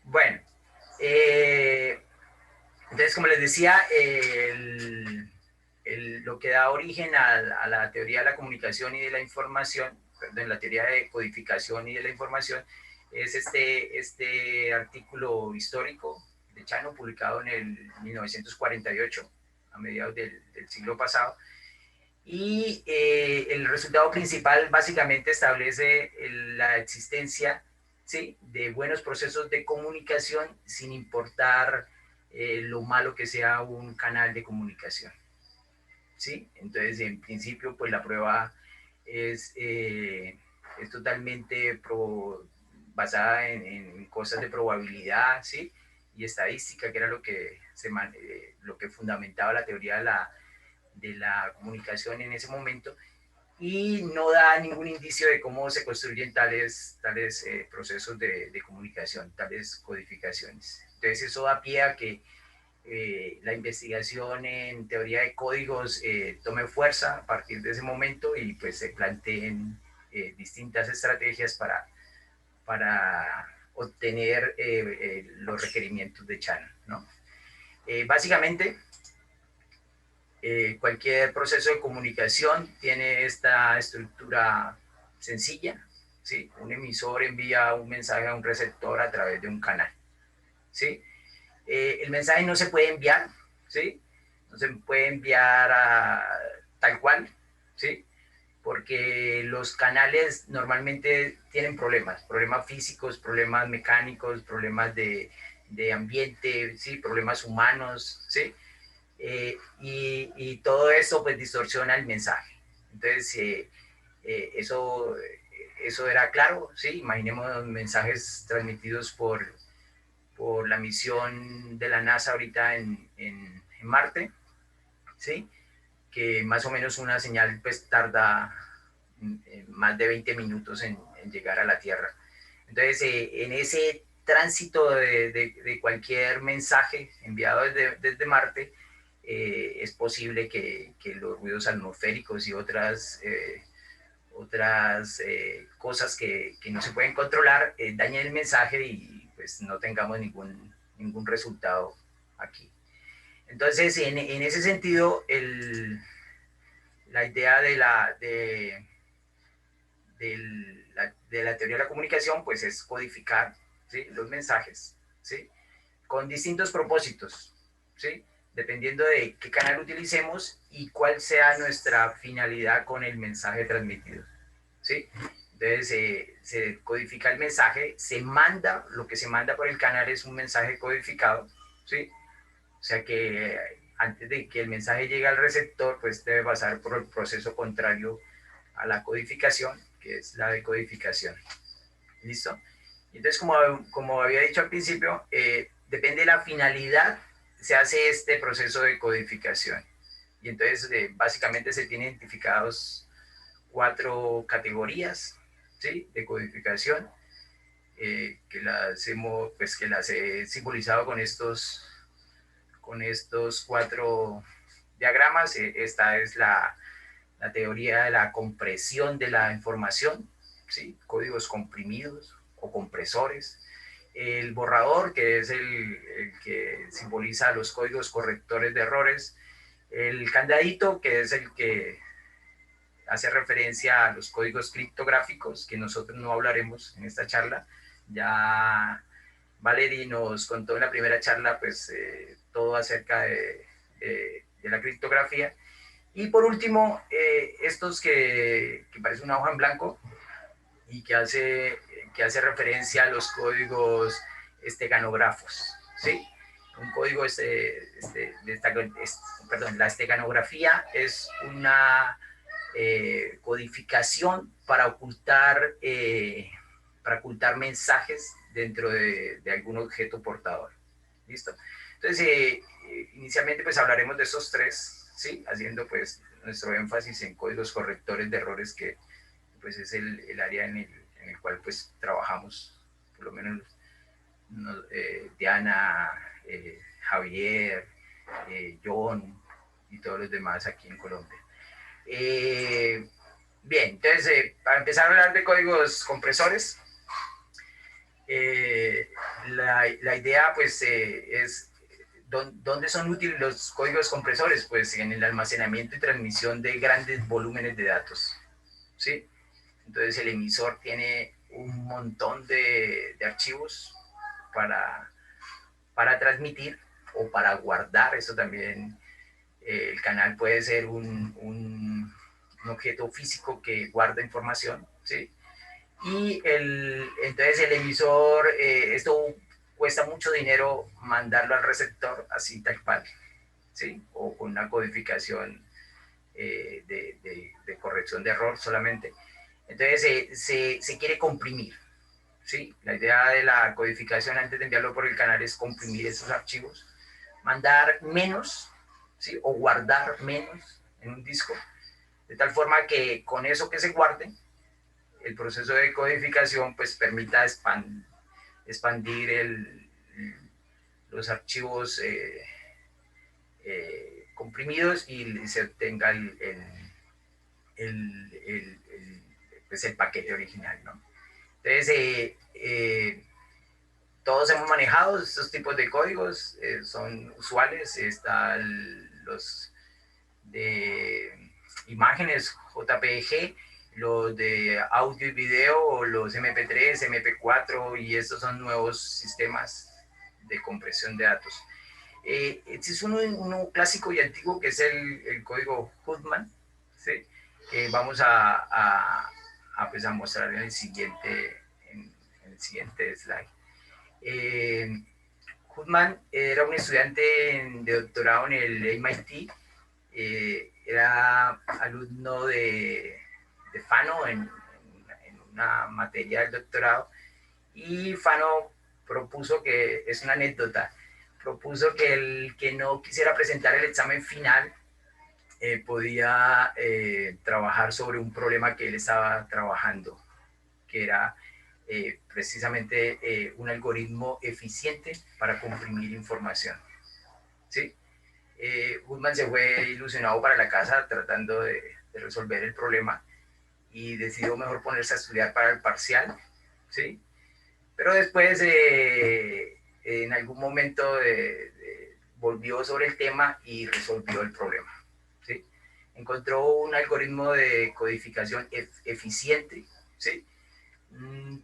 Bueno, eh, entonces, como les decía, lo que da origen a la teoría de la comunicación y de la información, perdón, la teoría de codificación y de la información, es este artículo histórico de Chano, publicado en el 1948, a mediados del siglo pasado. Y el resultado principal básicamente establece la existencia, ¿sí?, de buenos procesos de comunicación sin importar lo malo que sea un canal de comunicación, ¿sí? Entonces, en principio, pues la prueba es, eh, es totalmente basada en cosas de probabilidad, ¿sí?, y estadística, que era lo que fundamentaba la teoría de la comunicación en ese momento, y no da ningún indicio de cómo se construyen tales procesos de comunicación, tales codificaciones. Entonces eso da pie a que la investigación en teoría de códigos tome fuerza a partir de ese momento y pues se planteen distintas estrategias para obtener los requerimientos de Shannon, ¿no? Básicamente, cualquier proceso de comunicación tiene esta estructura sencilla, ¿sí? Un emisor envía un mensaje a un receptor a través de un canal, ¿sí? El mensaje no se puede enviar, ¿sí? No se puede enviar tal cual, ¿sí? Porque los canales normalmente tienen problemas físicos, problemas mecánicos, problemas de ambiente, ¿sí? Problemas humanos, ¿sí? Y todo eso pues distorsiona el mensaje. Entonces, eso era claro, ¿sí? Imaginemos mensajes transmitidos por la misión de la NASA ahorita en Marte, ¿sí? Que más o menos una señal pues tarda más de 20 minutos en llegar a la Tierra. Entonces, en ese tránsito de cualquier mensaje enviado desde Marte, es posible que los ruidos atmosféricos y otras cosas que no se pueden controlar dañen el mensaje y pues no tengamos ningún resultado aquí. Entonces, en ese sentido, la idea de la teoría de la comunicación pues es codificar, ¿sí?, los mensajes, ¿sí?, con distintos propósitos, ¿sí?, dependiendo de qué canal utilicemos y cuál sea nuestra finalidad con el mensaje transmitido, ¿sí? Entonces se codifica el mensaje, lo que se manda por el canal es un mensaje codificado, ¿sí? O sea que antes de que el mensaje llegue al receptor, pues debe pasar por el proceso contrario a la codificación, que es la decodificación. ¿Listo? Entonces, como había dicho al principio, depende de la finalidad, se hace este proceso de codificación. Y entonces, básicamente se tienen identificados 4 categorías, ¿sí?, de codificación, que las he simbolizado con estos 4 diagramas. Esta es la teoría de la compresión de la información, ¿sí?, códigos comprimidos o compresores. El borrador, que es el que simboliza los códigos correctores de errores. El candadito, que es el que hace referencia a los códigos criptográficos, que nosotros no hablaremos en esta charla. Ya Valery nos contó en la primera charla pues todo acerca de la criptografía. Y por último, estos que parece una hoja en blanco y que hace referencia a los códigos esteganógrafos, ¿sí? Un código, perdón, la esteganografía es una codificación para ocultar mensajes dentro de algún objeto portador. ¿Listo? Entonces, inicialmente pues hablaremos de esos 3, ¿sí?, haciendo pues nuestro énfasis en códigos correctores de errores, que pues es el área en el cual pues trabajamos, por lo menos Diana, Javier, John y todos los demás aquí en Colombia. Bien, entonces para empezar a hablar de códigos compresores, La idea pues es ¿dónde son útiles los códigos compresores? Pues en el almacenamiento y transmisión de grandes volúmenes de datos, ¿sí? Entonces el emisor tiene un montón de archivos para, para transmitir o para guardar. Eso también, el canal puede ser un objeto físico que guarda información, ¿sí? Y entonces el emisor, esto cuesta mucho dinero mandarlo al receptor así tal cual, ¿sí? O con una codificación de corrección de error solamente. Entonces se quiere comprimir, ¿sí? La idea de la codificación antes de enviarlo por el canal es comprimir esos archivos, mandar menos, ¿sí? O guardar menos en un disco, de tal forma que con eso que se guarde, el proceso de codificación pues permita expandir los archivos comprimidos y se obtenga pues el paquete original, ¿no? Entonces, todos hemos manejado estos tipos de códigos, son usuales, están los de imágenes JPG, los de audio y video, los MP3, MP4, y estos son nuevos sistemas de compresión de datos. Existe uno clásico y antiguo que es el código Huffman, ¿sí? Que vamos pues a mostrar en el siguiente slide. Huffman era un estudiante de doctorado en el MIT, era alumno de Fano en una materia del doctorado, y Fano propuso que, es una anécdota, propuso que el que no quisiera presentar el examen final podía trabajar sobre un problema que él estaba trabajando, que era precisamente un algoritmo eficiente para comprimir información, ¿sí? Goodman se fue ilusionado para la casa tratando de resolver el problema y decidió mejor ponerse a estudiar para el parcial, ¿sí? Pero después, en algún momento, volvió sobre el tema y resolvió el problema, ¿sí? Encontró un algoritmo de codificación eficiente, ¿sí?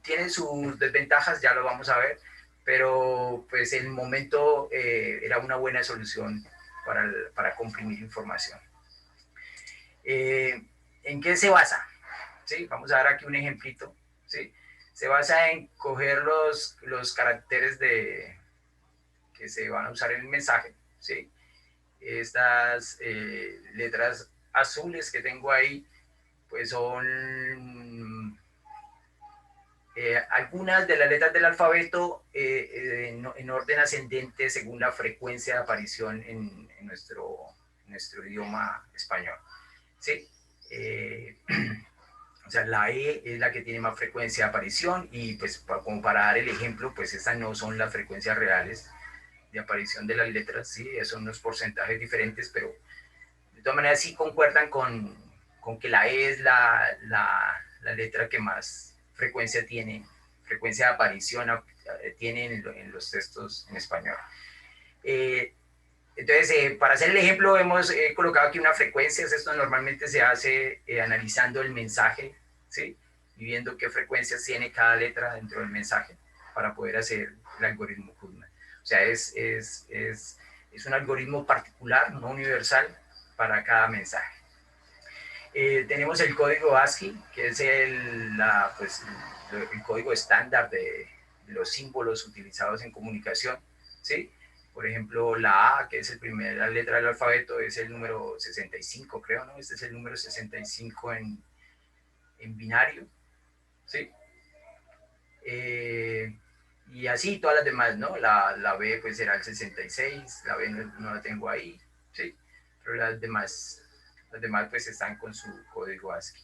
Tiene sus desventajas, ya lo vamos a ver, pero pues en el momento era una buena solución para comprimir información. ¿En qué se basa? ¿Sí? Vamos a dar aquí un ejemplito, ¿sí? Se basa en coger los caracteres que se van a usar en el mensaje, ¿sí? Estas letras azules que tengo ahí, pues son algunas de las letras del alfabeto en orden ascendente según la frecuencia de aparición en nuestro idioma español, ¿sí? O sea, la E es la que tiene más frecuencia de aparición y pues como para dar el ejemplo, pues estas no son las frecuencias reales de aparición de las letras, ¿sí? Son unos porcentajes diferentes, pero de todas maneras sí concuerdan con que la E es la letra que más frecuencia de aparición tiene en los textos en español. Entonces, para hacer el ejemplo, hemos colocado aquí una frecuencia. Esto normalmente se hace analizando el mensaje, ¿sí? Y viendo qué frecuencias tiene cada letra dentro del mensaje para poder hacer el algoritmo Huffman. O sea, es un algoritmo particular, no universal, para cada mensaje. Tenemos el código ASCII, que es pues, el código estándar de los símbolos utilizados en comunicación, ¿sí? Por ejemplo, la A, que es la letra del alfabeto, es el número 65, creo, ¿no? Este es el número 65 en binario, ¿sí? Y así todas las demás, ¿no? La B pues será el 66, la B no la tengo ahí, ¿sí? Pero las demás pues están con su código ASCII.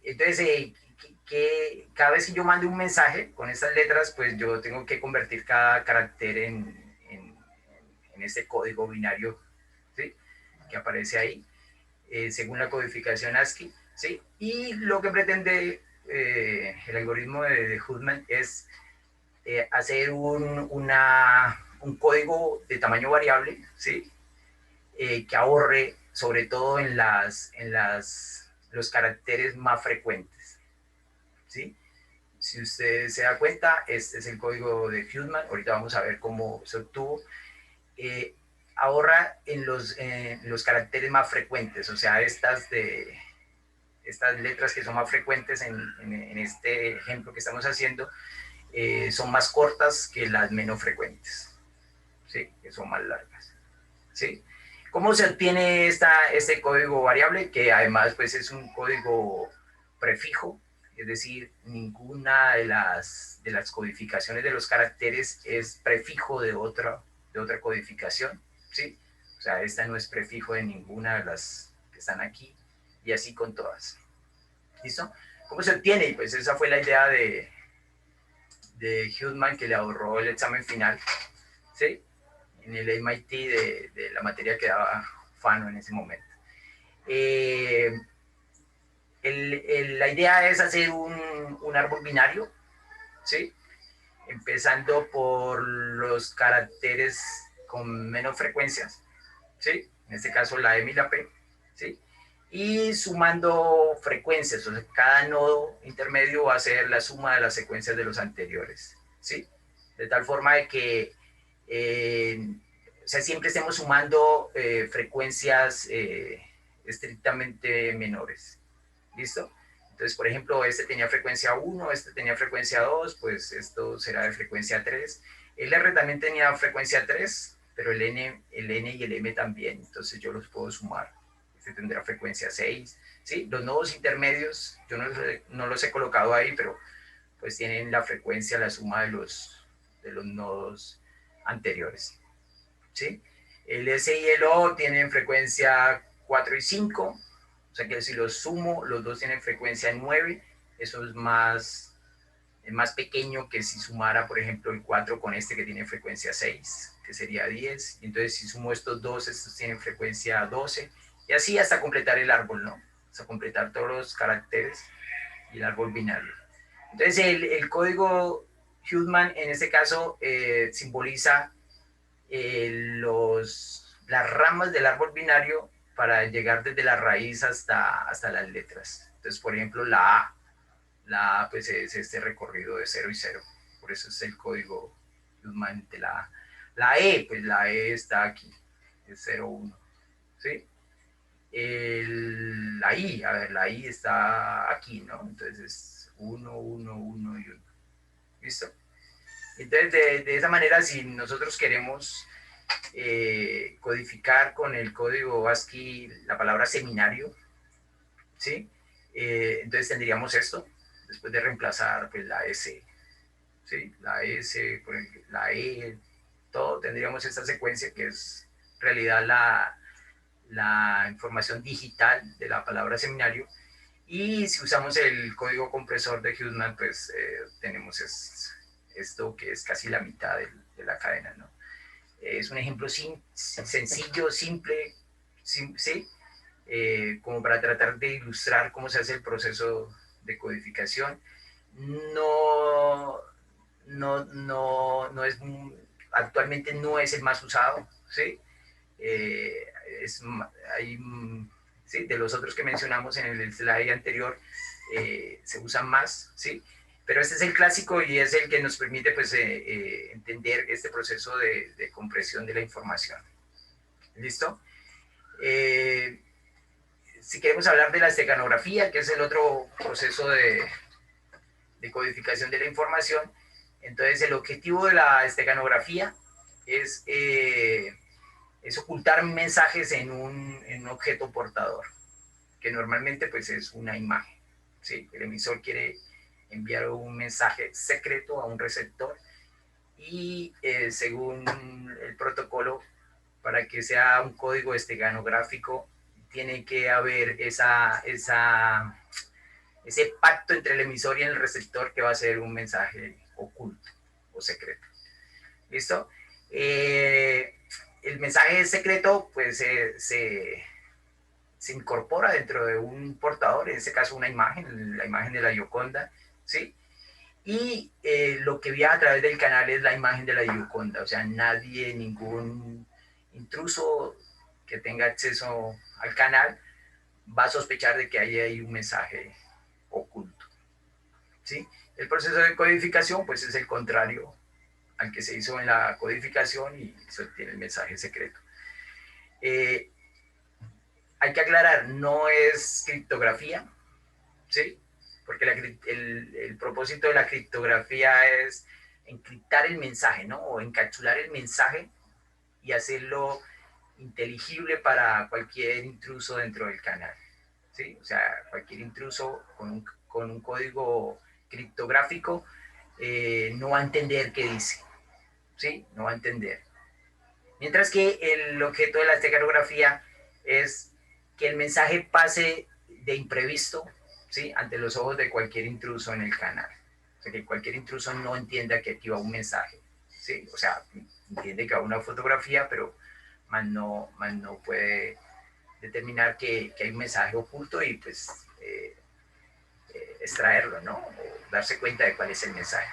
Entonces, cada vez que yo mande un mensaje con estas letras, pues yo tengo que convertir cada carácter en este código binario, ¿sí? Que aparece ahí, según la codificación ASCII, ¿sí? Y lo que pretende el algoritmo de Huffman es hacer un código de tamaño variable, ¿sí? Que ahorre sobre todo en los caracteres más frecuentes, ¿sí? Si usted se da cuenta, este es el código de Huffman. Ahorita vamos a ver cómo se obtuvo. Eh, Ahorra en los caracteres más frecuentes, o sea, estas letras que son más frecuentes en este ejemplo que estamos haciendo, son más cortas que las menos frecuentes, ¿sí? Que son más largas, ¿sí? ¿Cómo se obtiene este código variable? Que además pues, es un código prefijo, es decir, ninguna de las codificaciones de los caracteres es prefijo de otra codificación, ¿sí? O sea, esta no es prefijo de ninguna de las que están aquí, y así con todas. ¿Listo? ¿Cómo se obtiene? Y pues esa fue la idea de Huffman, que le ahorró el examen final, ¿sí? En el MIT de la materia que daba Fano en ese momento. La idea es hacer un árbol binario, ¿sí? Empezando por los caracteres con menos frecuencias, ¿sí? En este caso la M y la P, ¿sí? Y sumando frecuencias, o sea, cada nodo intermedio va a ser la suma de las secuencias de los anteriores, ¿sí? De tal forma de que o sea, siempre estemos sumando frecuencias estrictamente menores. ¿Listo? Entonces, por ejemplo, este tenía frecuencia 1, este tenía frecuencia 2, pues esto será de frecuencia 3. El R también tenía frecuencia 3, pero el N y el M también, entonces yo los puedo sumar. Este tendrá frecuencia 6, ¿sí? Los nodos intermedios, yo no los he colocado ahí, pero pues tienen la frecuencia, la suma de los nodos anteriores, ¿sí? El S y el O tienen frecuencia 4 y 5, o sea que si los sumo, los dos tienen frecuencia 9, eso es más pequeño que si sumara, por ejemplo, el 4 con este que tiene frecuencia 6, que sería 10. Entonces, si sumo estos dos, estos tienen frecuencia 12, y así hasta completar el árbol, ¿no? Hasta completar todos los caracteres y el árbol binario. Entonces, el código Huffman, en este caso, simboliza las ramas del árbol binario para llegar desde la raíz hasta las letras. Entonces, por ejemplo, la A pues es este recorrido de 0 y 0. Por eso es el código Huffman de la A. La E, pues la E está aquí, es 0, 1. ¿Sí? La I está aquí, ¿no? Entonces es 1, 1, 1 y 1. ¿Listo? Entonces, de esa manera, si nosotros queremos codificar con el código ASCII la palabra seminario, ¿sí? Entonces tendríamos esto, después de reemplazar pues, la S, ¿sí? La S, por ejemplo, la E, todo, tendríamos esta secuencia que es en realidad la información digital de la palabra seminario. Y si usamos el código compresor de Huffman, pues tenemos esto que es casi la mitad de la cadena, ¿no? Es un ejemplo sencillo, simple, ¿sí? Como para tratar de ilustrar cómo se hace el proceso de codificación. No, no es, actualmente no es el más usado, ¿sí? Eh, es, hay, ¿sí? De los otros que mencionamos en el slide anterior, se usan más, ¿sí? Pero este es el clásico y es el que nos permite pues, entender este proceso de compresión de la información. ¿Listo? Si queremos hablar de la esteganografía, que es el otro proceso de codificación de la información, entonces el objetivo de la esteganografía es ocultar mensajes en un objeto portador, que normalmente pues, es una imagen, ¿sí? El emisor quiere enviar un mensaje secreto a un receptor y según el protocolo, para que sea un código esteganográfico, tiene que haber ese pacto entre el emisor y el receptor que va a ser un mensaje oculto o secreto. ¿Listo? El mensaje secreto pues se se incorpora dentro de un portador, en este caso una imagen, la imagen de la Gioconda, ¿sí? Y lo que viaja a través del canal es la imagen de la Gioconda, o sea, nadie, ningún intruso que tenga acceso al canal va a sospechar de que ahí hay un mensaje oculto, ¿sí? El proceso de codificación, pues, es el contrario al que se hizo en la codificación y eso tiene el mensaje secreto. Eh, Hay que aclarar, no es criptografía, ¿sí? Porque el propósito de la criptografía es encriptar el mensaje, ¿no? O encapsular el mensaje y hacerlo inteligible para cualquier intruso dentro del canal, ¿sí? O sea, cualquier intruso con un código criptográfico no va a entender qué dice, ¿sí? No va a entender. Mientras que el objeto de la esteganografía es que el mensaje pase de imprevisto, ¿sí? Ante los ojos de cualquier intruso en el canal. O sea, que cualquier intruso no entienda que aquí va un mensaje, ¿sí? O sea, entiende que va una fotografía, pero más no puede determinar que hay un mensaje oculto y pues extraerlo, ¿no? O darse cuenta de cuál es el mensaje.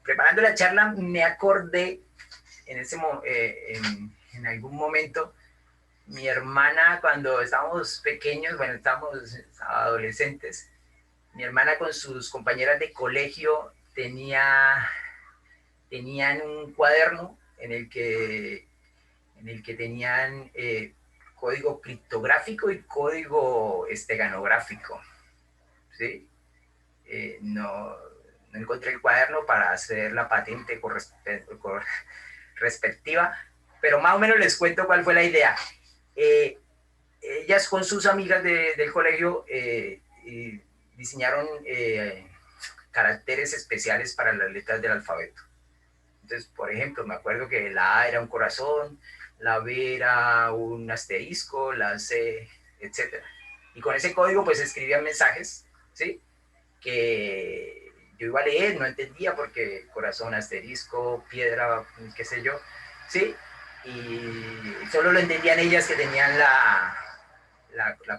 Preparando la charla me acordé en algún momento, mi hermana cuando estábamos pequeños, bueno, estábamos adolescentes, mi hermana con sus compañeras de colegio tenían un cuaderno en el que tenían código criptográfico y código esteganográfico, ¿sí? No encontré el cuaderno para hacer la patente respectiva, pero más o menos les cuento cuál fue la idea. Eh, Ellas con sus amigas del colegio diseñaron caracteres especiales para las letras del alfabeto. Entonces, por ejemplo, me acuerdo que la A era un corazón, la B era un asterisco, la C, etcétera. Y con ese código pues escribían mensajes, ¿sí? Que yo iba a leer, no entendía porque corazón, asterisco, piedra, qué sé yo, ¿sí? Y solo lo entendían ellas que tenían la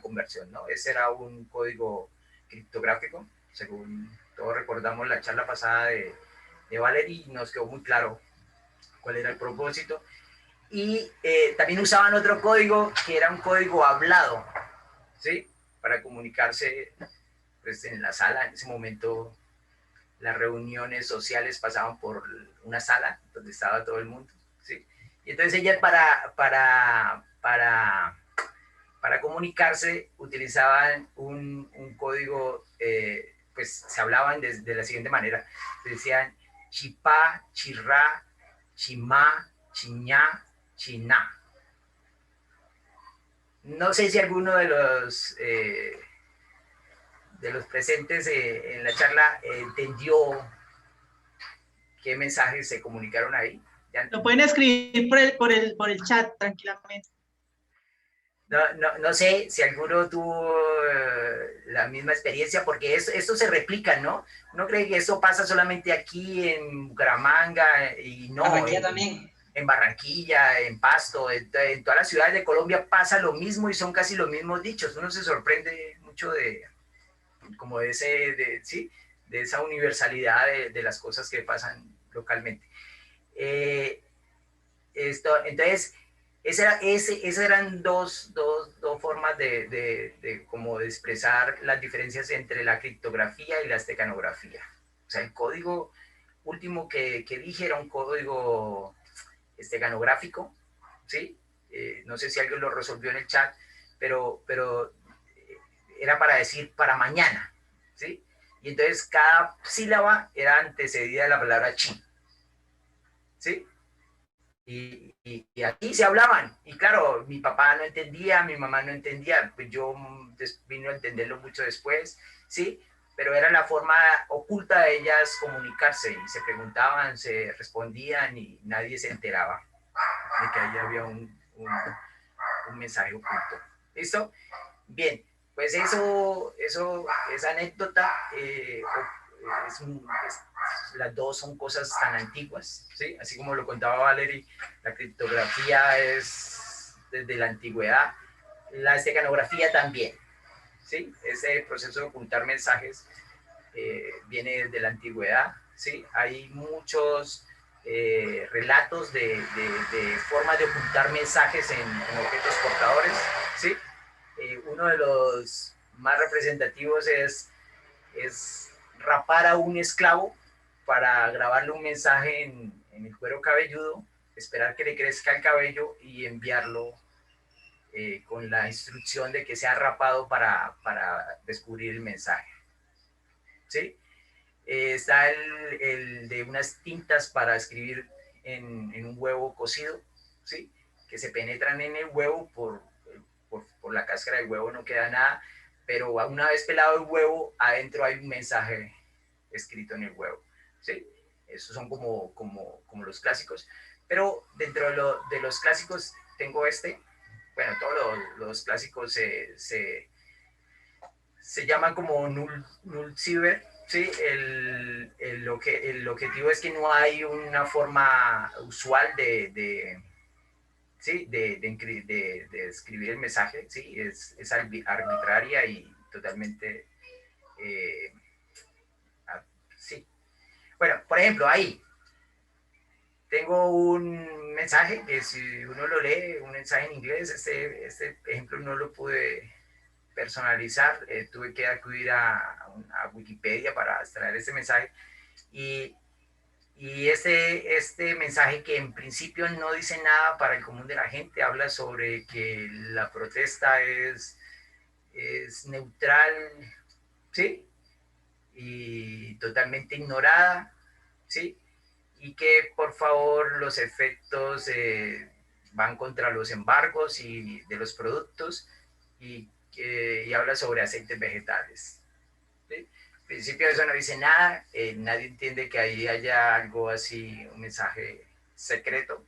conversión, ¿no? Ese era un código criptográfico, según todos recordamos la charla pasada de Valerie, nos quedó muy claro cuál era el propósito. Y también usaban otro código que era un código hablado, ¿sí? Para comunicarse pues, en la sala. En ese momento las reuniones sociales pasaban por una sala donde estaba todo el mundo, ¿sí? Y entonces ellas para comunicarse utilizaban un código, pues se hablaban de la siguiente manera. Se decían chipá, chirrá, chimá, chiñá, chiná. No sé si alguno de los presentes en la charla entendió qué mensajes se comunicaron ahí. Lo pueden escribir por el chat tranquilamente. No sé si alguno tuvo la misma experiencia, porque esto se replica, ¿no? Uno cree que esto pasa solamente aquí en Bucaramanga y no. Barranquilla también. En Barranquilla, en Pasto, en todas las ciudades de Colombia pasa lo mismo y son casi los mismos dichos. Uno se sorprende mucho como ¿sí? De esa universalidad de las cosas que pasan localmente. Entonces, esas eran dos formas como de expresar las diferencias entre la criptografía y la esteganografía. O sea, el código último que dije era un código esteganográfico, ¿sí? No sé si alguien lo resolvió en el chat, pero era para decir para mañana, ¿sí? Y entonces cada sílaba era antecedida de la palabra chi, ¿sí? Y aquí se hablaban, y claro, mi papá no entendía, mi mamá no entendía, pues yo vino a entenderlo mucho después, ¿sí? Pero era la forma oculta de ellas comunicarse, y se preguntaban, se respondían, y nadie se enteraba de que ahí había un mensaje oculto. ¿Listo? Bien, pues esa anécdota, las dos son cosas tan antiguas, ¿sí? Así como lo contaba Valerie, la criptografía es desde la antigüedad, la esteganografía también, ¿sí? Ese proceso de ocultar mensajes viene desde la antigüedad, ¿sí? Hay muchos relatos de formas de ocultar mensajes en objetos portadores, ¿sí? Uno de los más representativos es rapar a un esclavo para grabarle un mensaje en el cuero cabelludo, esperar que le crezca el cabello y enviarlo con la instrucción de que sea rapado para descubrir el mensaje. ¿Sí? Está el de unas tintas para escribir en un huevo cocido, ¿sí? Que se penetran en el huevo por la cáscara del huevo, no queda nada, pero una vez pelado el huevo, adentro hay un mensaje escrito en el huevo, ¿sí? Esos son como los clásicos. Pero dentro de los clásicos tengo bueno, todos los clásicos se llaman como null cyber, ¿sí? El objetivo es que no hay una forma usual ¿sí? de escribir el mensaje, ¿sí? Es arbitraria y totalmente, eh, sí. Bueno, por ejemplo, ahí tengo un mensaje que si uno lo lee, un mensaje en inglés, este ejemplo no lo pude personalizar, tuve que acudir a Wikipedia para extraer este mensaje y, y este mensaje que en principio no dice nada para el común de la gente, habla sobre que la protesta es neutral, ¿sí? Y totalmente ignorada, ¿sí? Y que por favor los efectos van contra los embargos y de los productos y habla sobre aceites vegetales. ¿Sí? En principio eso no dice nada, nadie entiende que ahí haya algo así, un mensaje secreto,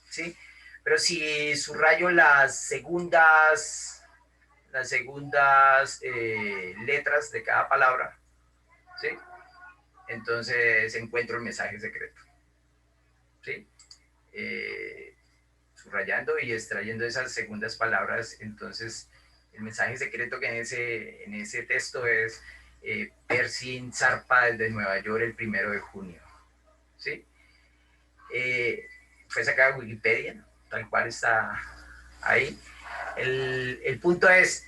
¿sí? Pero si subrayo las segundas letras de cada palabra, ¿sí? Entonces encuentro el mensaje secreto, ¿sí? Subrayando y extrayendo esas segundas palabras, entonces el mensaje secreto que en ese texto es Pershing zarpa desde Nueva York el 1 de junio, ¿sí? Fue sacada de Wikipedia, ¿no? Tal cual está ahí. El punto es,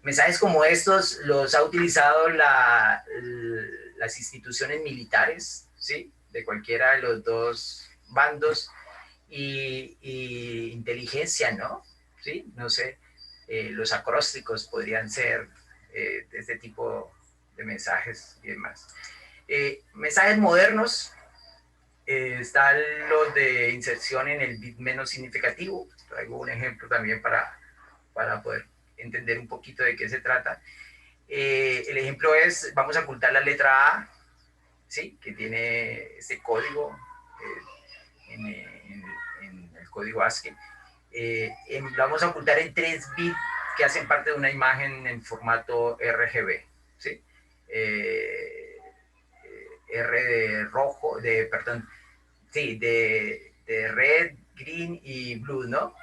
mensajes como estos los ha utilizado las instituciones militares, ¿sí? De cualquiera de los dos bandos y inteligencia, ¿no? ¿Sí? No sé, los acrósticos podrían ser de este tipo de mensajes y demás. Mensajes modernos, están los de inserción en el bit menos significativo. Traigo un ejemplo también para poder entender un poquito de qué se trata. El ejemplo es, vamos a ocultar la letra A, ¿sí? Que tiene este código en el código ASCII. Lo vamos a ocultar en 3 bits que hacen parte de una imagen en formato RGB, ¿sí? R de rojo, perdón, sí, de red, green y blue, ¿no?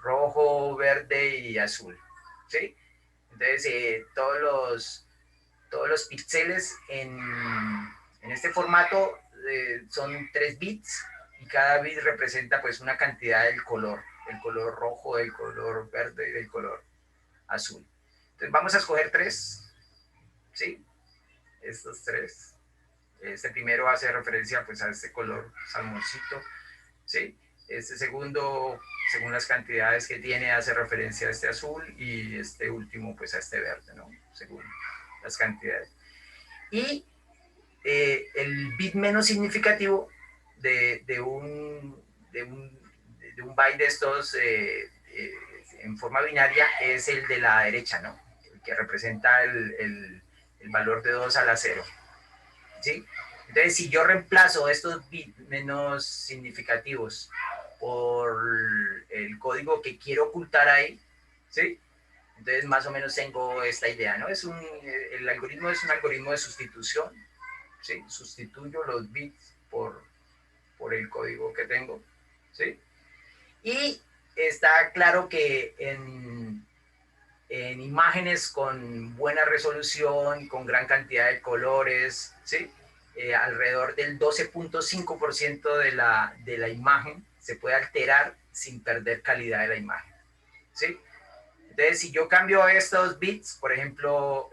Rojo, verde y azul, ¿sí? Entonces, todos los píxeles en este formato son 3 bits y cada bit representa pues una cantidad del color rojo, del color verde y del color azul. Entonces vamos a escoger 3, ¿sí? Estos 3. Este primero hace referencia pues a este color salmoncito, ¿sí? Este segundo, según las cantidades que tiene, hace referencia a este azul y este último pues a este verde, ¿no? Según las cantidades. Y el bit menos significativo de un byte de estos en forma binaria es el de la derecha, ¿no? El que representa el valor de 2 a la 0, ¿sí? Entonces, si yo reemplazo estos bits menos significativos por el código que quiero ocultar ahí, ¿sí? Entonces, más o menos tengo esta idea, ¿no? El algoritmo es un algoritmo de sustitución, ¿sí? Sustituyo los bits por el código que tengo, ¿sí? Y está claro que en imágenes con buena resolución, con gran cantidad de colores, ¿sí? Alrededor del 12.5% de la imagen se puede alterar sin perder calidad de la imagen, ¿sí? Entonces, si yo cambio estos bits, por ejemplo,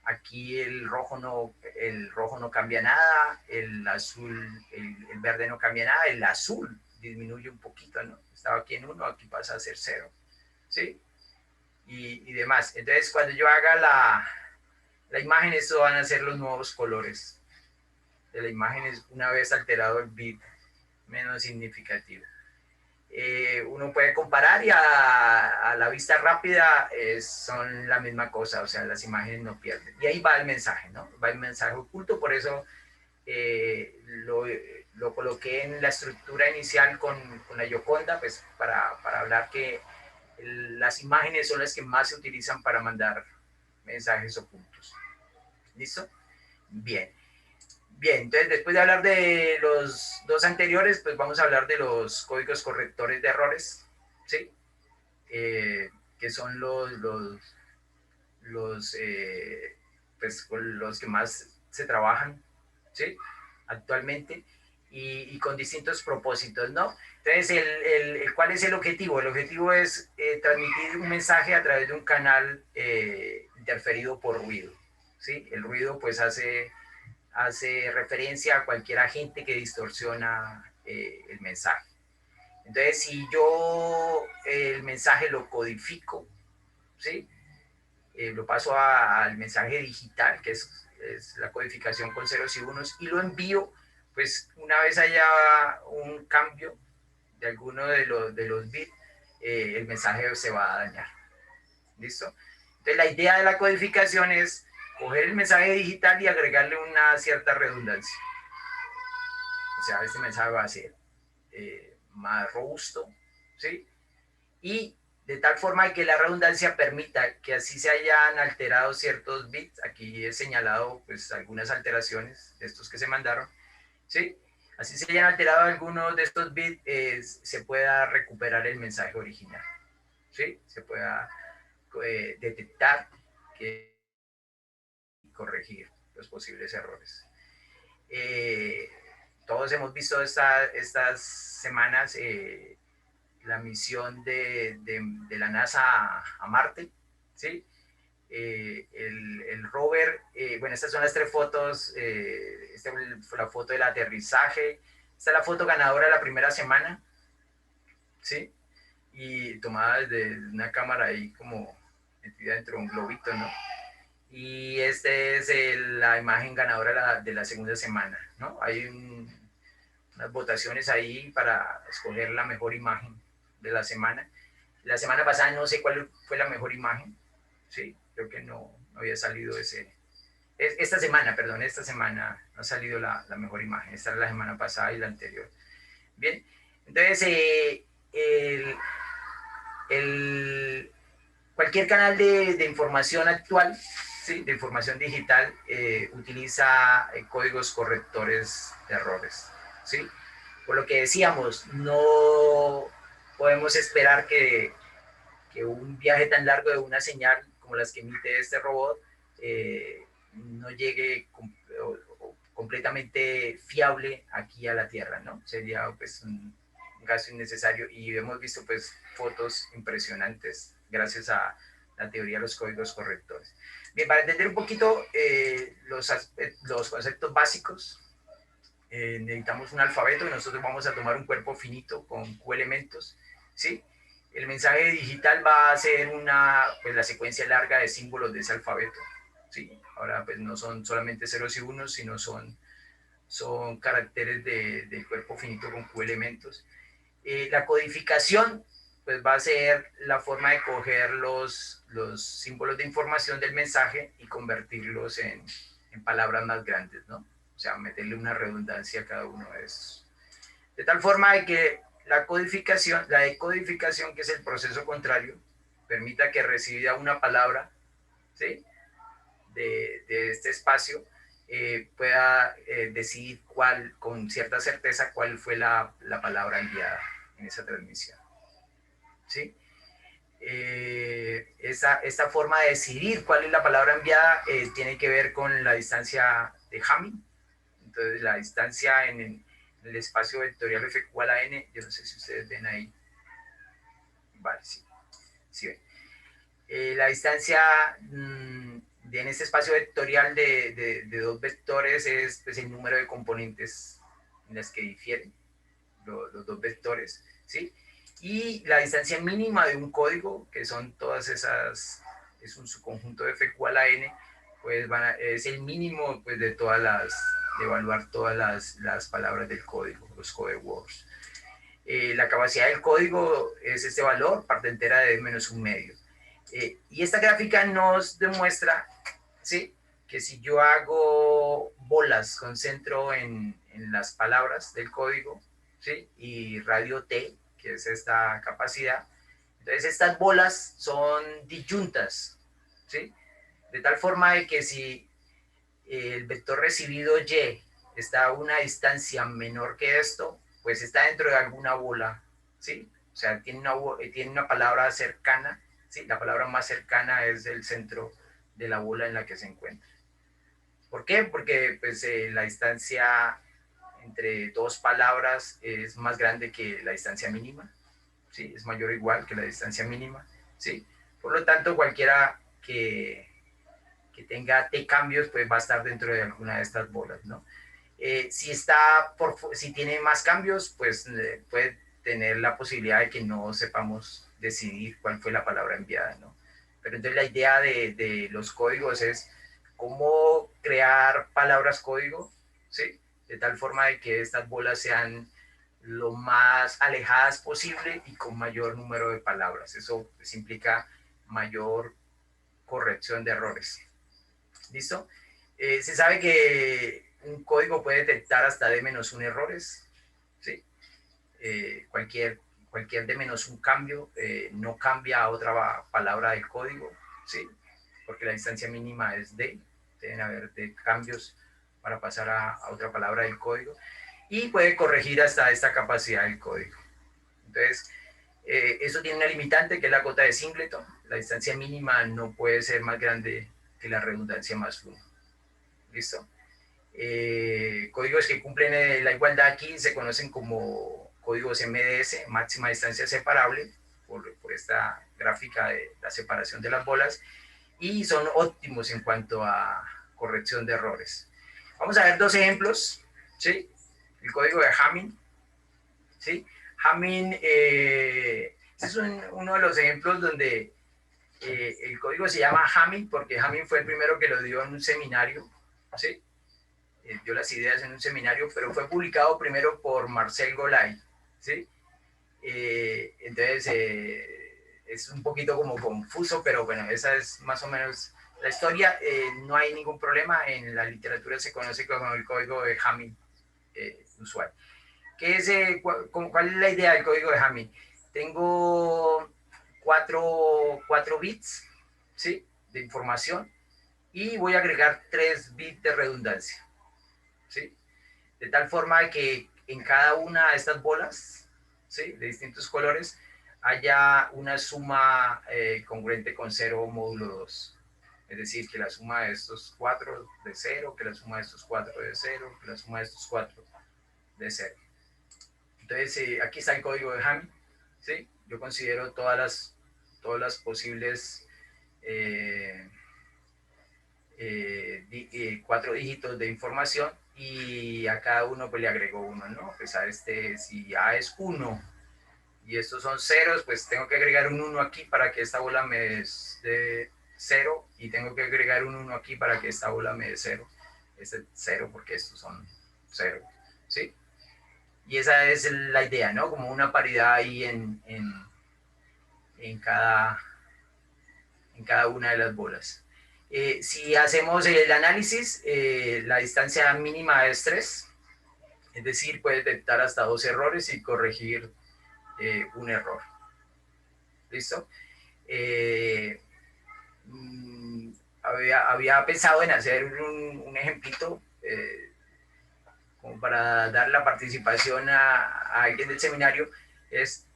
aquí el rojo no cambia nada, el azul, el verde no cambia nada, el azul disminuye un poquito, ¿no? Estaba aquí en 1, aquí pasa a ser 0, ¿sí? Y demás. Entonces, cuando yo haga la imagen, estos van a ser los nuevos colores de la imagen una vez alterado el bit menos significativo. Uno puede comparar y a la vista rápida son la misma cosa, o sea, las imágenes no pierden. Y ahí va el mensaje, ¿no? Va el mensaje oculto, por eso lo coloqué en la estructura inicial con la Gioconda, pues para hablar que las imágenes son las que más se utilizan para mandar mensajes ocultos. ¿Listo? Bien. Bien, entonces después de hablar de los dos anteriores, pues vamos a hablar de los códigos correctores de errores, ¿sí? Que son pues, los que más se trabajan, ¿sí? Actualmente, y con distintos propósitos, ¿no? Entonces, ¿cuál es el objetivo? El objetivo es transmitir un mensaje a través de un canal interferido por ruido, ¿sí? El ruido, pues, hace referencia a cualquier agente que distorsiona el mensaje. Entonces, si yo el mensaje lo codifico, ¿sí? Lo paso al mensaje digital, que es la codificación con ceros y unos, y lo envío, pues una vez haya un cambio de alguno de los bits, el mensaje se va a dañar. ¿Listo? Entonces, la idea de la codificación es coger el mensaje digital y agregarle una cierta redundancia. O sea, este mensaje va a ser más robusto, ¿sí? Y de tal forma que la redundancia permita que así se hayan alterado ciertos bits. Aquí he señalado pues algunas alteraciones de estos que se mandaron, ¿sí? Así se hayan alterado algunos de estos bits, se pueda recuperar el mensaje original, ¿sí? Se pueda detectar que corregir los posibles errores. Eh, Todos hemos visto estas semanas la misión de la NASA a Marte, ¿sí? El rover, bueno, estas son las tres fotos, esta fue la foto del aterrizaje, esta es la foto ganadora de la primera semana, ¿sí? Y tomada desde una cámara ahí como metida dentro de un globito, ¿no? Y esta es la imagen ganadora de la segunda semana, ¿no? Hay unas votaciones ahí para escoger la mejor imagen de la semana. La semana pasada no sé cuál fue la mejor imagen, sí, creo que no había salido esta semana no ha salido la mejor imagen, esta era la semana pasada y la anterior. Bien, entonces cualquier canal de información actual, ¿sí? De información digital, utiliza códigos correctores de errores, ¿sí? Por lo que decíamos, no podemos esperar que un viaje tan largo de una señal como las que emite este robot no llegue completamente fiable aquí a la Tierra, ¿no? Sería pues un gasto innecesario y hemos visto pues fotos impresionantes gracias a la teoría de los códigos correctores. Bien, para entender un poquito los conceptos básicos, necesitamos un alfabeto y nosotros vamos a tomar un cuerpo finito con Q elementos, ¿sí? El mensaje digital va a ser pues, la secuencia larga de símbolos de ese alfabeto, ¿sí? Ahora pues no son solamente ceros y unos, sino son caracteres del cuerpo finito con Q elementos. La codificación pues va a ser la forma de coger los símbolos de información del mensaje y convertirlos en palabras más grandes, ¿no? O sea, meterle una redundancia a cada uno de esos. De tal forma de que la decodificación, que es el proceso contrario, permita que recibida una palabra, ¿sí? de este espacio, pueda decidir con cierta certeza cuál fue la palabra enviada en esa transmisión. ¿sí? Esta forma de decidir cuál es la palabra enviada tiene que ver con la distancia de Hamming. Entonces, la distancia en el espacio vectorial F igual a n, yo no sé si ustedes ven ahí. Vale, sí, sí ven. La distancia en este espacio vectorial de dos vectores es pues, el número de componentes en las que difieren los dos vectores, ¿sí? Y la distancia mínima de un código, que son todas esas, es un subconjunto de F igual a n, pues es el mínimo pues, de todas de evaluar todas las palabras del código, los code words. La capacidad del código es este valor, parte entera de menos un medio. Y esta gráfica nos demuestra, ¿sí?, que si yo hago bolas con centro en las palabras del código, ¿sí?, y radio t, que es esta capacidad, entonces estas bolas son disyuntas, ¿sí?, de tal forma de que si el vector recibido y está a una distancia menor que esto, pues está dentro de alguna bola, ¿sí? O sea, tiene una palabra cercana, ¿sí? La palabra más cercana es el centro de la bola en la que se encuentra. ¿Por qué? Porque pues, la distancia entre dos palabras es más grande que la distancia mínima, ¿sí? Es mayor o igual que la distancia mínima, ¿sí? Por lo tanto, cualquiera que tenga t cambios, pues va a estar dentro de alguna de estas bolas, ¿no? Si tiene más cambios, pues puede tener la posibilidad de que no sepamos decidir cuál fue la palabra enviada, ¿no? Pero entonces la idea de los códigos es cómo crear palabras código, ¿sí? De tal forma de que estas bolas sean lo más alejadas posible y con mayor número de palabras. Eso pues, implica mayor corrección de errores. ¿Listo? Se sabe que un código puede detectar hasta d-1 errores, ¿sí? Cualquier d-1 cambio no cambia a otra palabra del código, ¿sí? Porque la distancia mínima es d, deben haber d cambios para pasar a otra palabra del código, y puede corregir hasta esta capacidad del código. Entonces, eso tiene una limitante que es la cota de Singleton. La distancia mínima no puede ser más grande que la redundancia más 1. ¿Listo? Códigos que cumplen la igualdad aquí se conocen como códigos MDS, máxima distancia separable, por esta gráfica de la separación de las bolas, y son óptimos en cuanto a corrección de errores. Vamos a ver dos ejemplos, ¿sí? El código de Hamming, ¿sí? Hamming, este es uno de los ejemplos donde el código se llama Hamming porque Hamming fue el primero que lo dio en un seminario, ¿sí? Dio las ideas en un seminario, pero fue publicado primero por Marcel Golay, ¿sí? Entonces, es un poquito como confuso, pero bueno, esa es más o menos la historia. No hay ningún problema, en la literatura se conoce como el código de Hamming usual. ¿Cuál es la idea del código de Hamming? Tengo cuatro bits, ¿sí?, de información, y voy a agregar 3 bits de redundancia, ¿sí? De tal forma que en cada una de estas bolas, ¿sí?, de distintos colores, haya una suma congruente con 0 módulo 2. Es decir, que la suma de estos 4 de 0, que la suma de estos 4 de 0, que la suma de estos 4 de 0. Entonces, aquí está el código de Hamming, ¿sí? Yo considero todas las posibles 4 dígitos de información, y a cada uno pues le agrego 1, ¿no? Pues a si A es 1 y estos son ceros, pues tengo que agregar un 1 aquí para que esta bola me dé 0, y tengo que agregar un 1 aquí para que esta bola me dé 0. Este 0 porque estos son 0, ¿sí? Y esa es la idea, ¿no? Como una paridad ahí en cada una de las bolas. Si hacemos el análisis, la distancia mínima es 3, es decir, puede detectar hasta 2 errores y corregir un error. ¿Listo? Había pensado en hacer un ejemplito como para dar la participación a alguien del seminario, es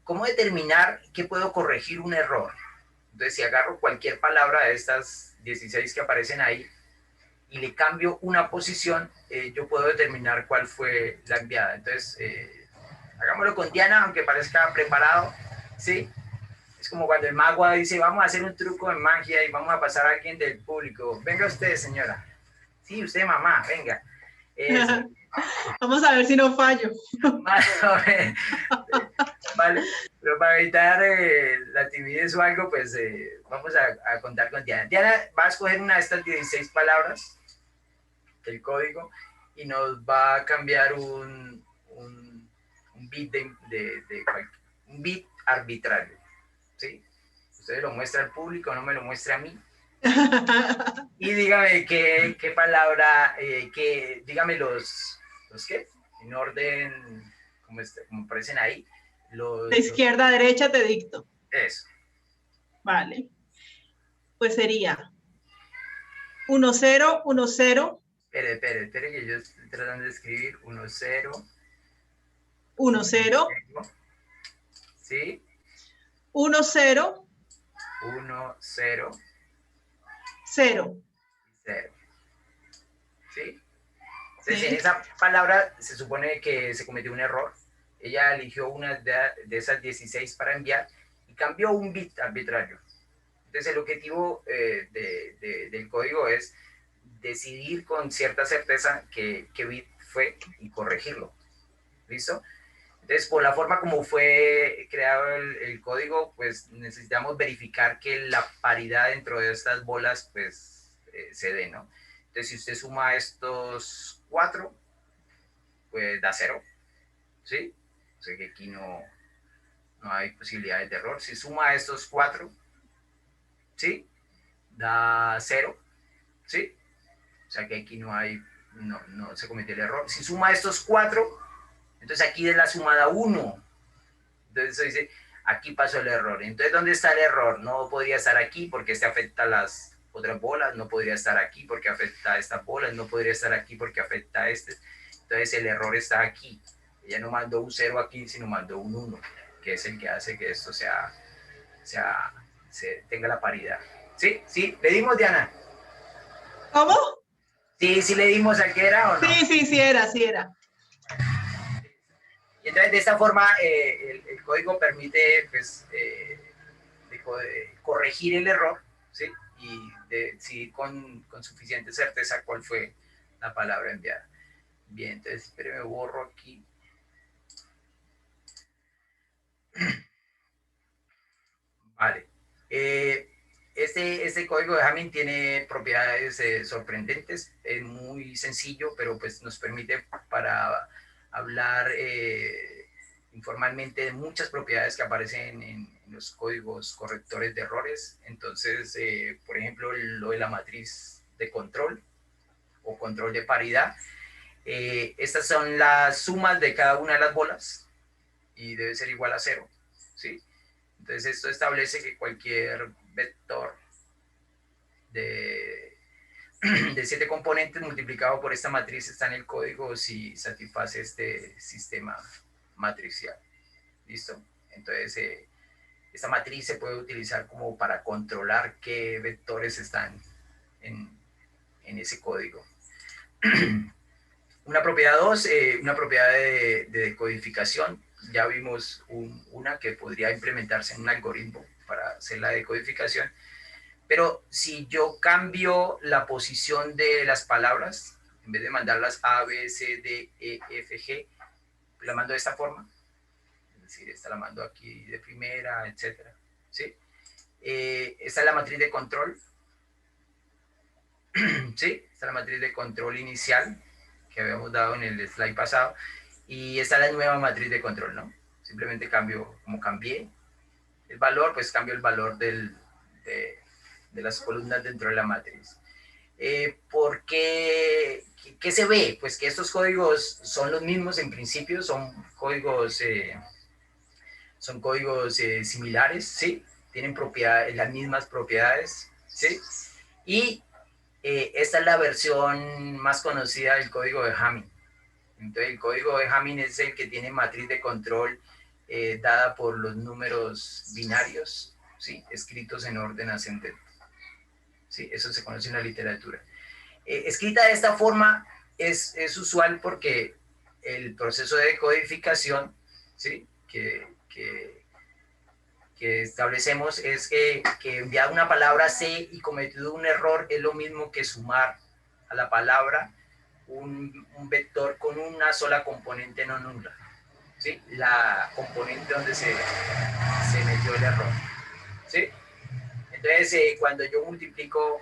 ¿cómo determinar que puedo corregir un error? Entonces, si agarro cualquier palabra de estas 16 que aparecen ahí y le cambio una posición, yo puedo determinar cuál fue la enviada. Entonces, hagámoslo con Diana, aunque parezca preparado, ¿sí? Es como cuando el mago dice, vamos a hacer un truco de magia y vamos a pasar a alguien del público. Venga usted, señora. Sí, usted, mamá, venga. Eso. Vamos a ver si no fallo. Vale, pero para evitar la timidez o algo, pues vamos a contar con Diana. Diana va a escoger una de estas 16 palabras del código y nos va a cambiar un bit, un bit arbitrario. ¿Sí? Usted lo muestra al público, no me lo muestra a mí. Y dígame qué palabra, dígame los qué, en orden, como aparecen ahí. De izquierda a derecha te dicto. Eso. Vale. Pues sería 1, 0, 1, 0. Espere, que yo estoy tratando de escribir 1, 0. 1, 0. ¿Sí? 1, 0. 1, 0. 0. 0. ¿Sí? Entonces, en esa palabra se supone que se cometió un error. Ella eligió una de esas 16 para enviar y cambió un bit arbitrario. Entonces, el objetivo del código es decidir con cierta certeza qué bit fue y corregirlo. ¿Listo? Entonces, por la forma como fue creado el código, pues necesitamos verificar que la paridad dentro de estas bolas, pues, se dé, ¿no? Entonces, si usted suma estos 4, pues da 0, ¿sí? O sea que aquí no hay posibilidades de error. Si suma estos 4, ¿sí? Da 0, ¿sí? O sea que aquí no se cometió el error. Si suma estos 4, entonces aquí de la sumada 1. Entonces se dice, aquí pasó el error. Entonces, ¿dónde está el error? No podría estar aquí porque este afecta a las otras bolas, no podría estar aquí porque afecta a estas bolas, no podría estar aquí porque afecta a este. Entonces el error está aquí. Ella no mandó un 0 aquí, sino mandó un 1, que es el que hace que esto tenga la paridad. ¿Sí? ¿Sí? ¿Le dimos, Diana? ¿Cómo? Sí, le dimos al que era o no. Sí era. Y entonces de esta forma el código permite pues, corregir el error, ¿sí? Y decidir con suficiente certeza cuál fue la palabra enviada. Bien, entonces espere, me borro aquí. Vale. Este código de Hamming tiene propiedades sorprendentes, es muy sencillo, pero pues nos permite para hablar informalmente de muchas propiedades que aparecen en los códigos correctores de errores. Entonces, por ejemplo, lo de la matriz de control o control de paridad. Estas son las sumas de cada una de las bolas y debe ser igual a 0, ¿sí? Entonces esto establece que cualquier vector de 7 componentes multiplicado por esta matriz está en el código si satisface este sistema matricial. ¿Listo? Entonces esta matriz se puede utilizar como para controlar qué vectores están en ese código. Una propiedad 2, una propiedad de decodificación. Ya vimos una que podría implementarse en un algoritmo para hacer la decodificación. Pero si yo cambio la posición de las palabras, en vez de mandarlas A, B, C, D, E, F, G, la mando de esta forma. Es decir, esta la mando aquí de primera, etc. ¿Sí? Esta es la matriz de control. ¿Sí? Esta es la matriz de control inicial que habíamos dado en el slide pasado. Y esta es la nueva matriz de control, ¿no? Simplemente cambio, como cambié el valor, pues cambio el valor de las columnas dentro de la matriz. ¿Por qué? ¿Qué se ve? Pues que estos códigos son los mismos en principio, son códigos similares, ¿sí? Tienen las mismas propiedades, ¿sí? Y esta es la versión más conocida del código de Hamming. Entonces, el código de Hamming es el que tiene matriz de control dada por los números binarios, ¿sí? Escritos en orden ascendente. ¿Sí? Eso se conoce en la literatura. Escrita de esta forma es usual porque el proceso de decodificación, ¿sí? que establecemos es que enviar una palabra C y cometido un error es lo mismo que sumar a la palabra un vector con una sola componente no nula, ¿sí? La componente donde se metió el error, ¿sí? Entonces, cuando yo multiplico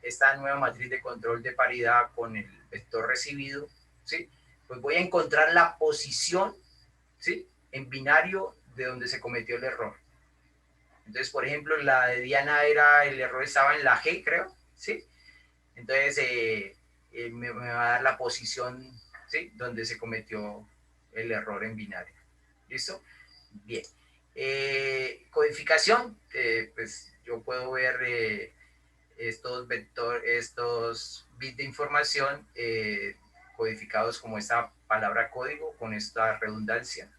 esta nueva matriz de control de paridad con el vector recibido, ¿sí? Pues voy a encontrar la posición, ¿sí? En binario de donde se cometió el error. Entonces, por ejemplo, la de Diana el error estaba en la G, creo, ¿sí? Entonces, me va a dar la posición, ¿sí? Donde se cometió el error en binario. ¿Listo? Bien. Codificación, pues yo puedo ver estos bits de información codificados como esta palabra código con esta redundancia,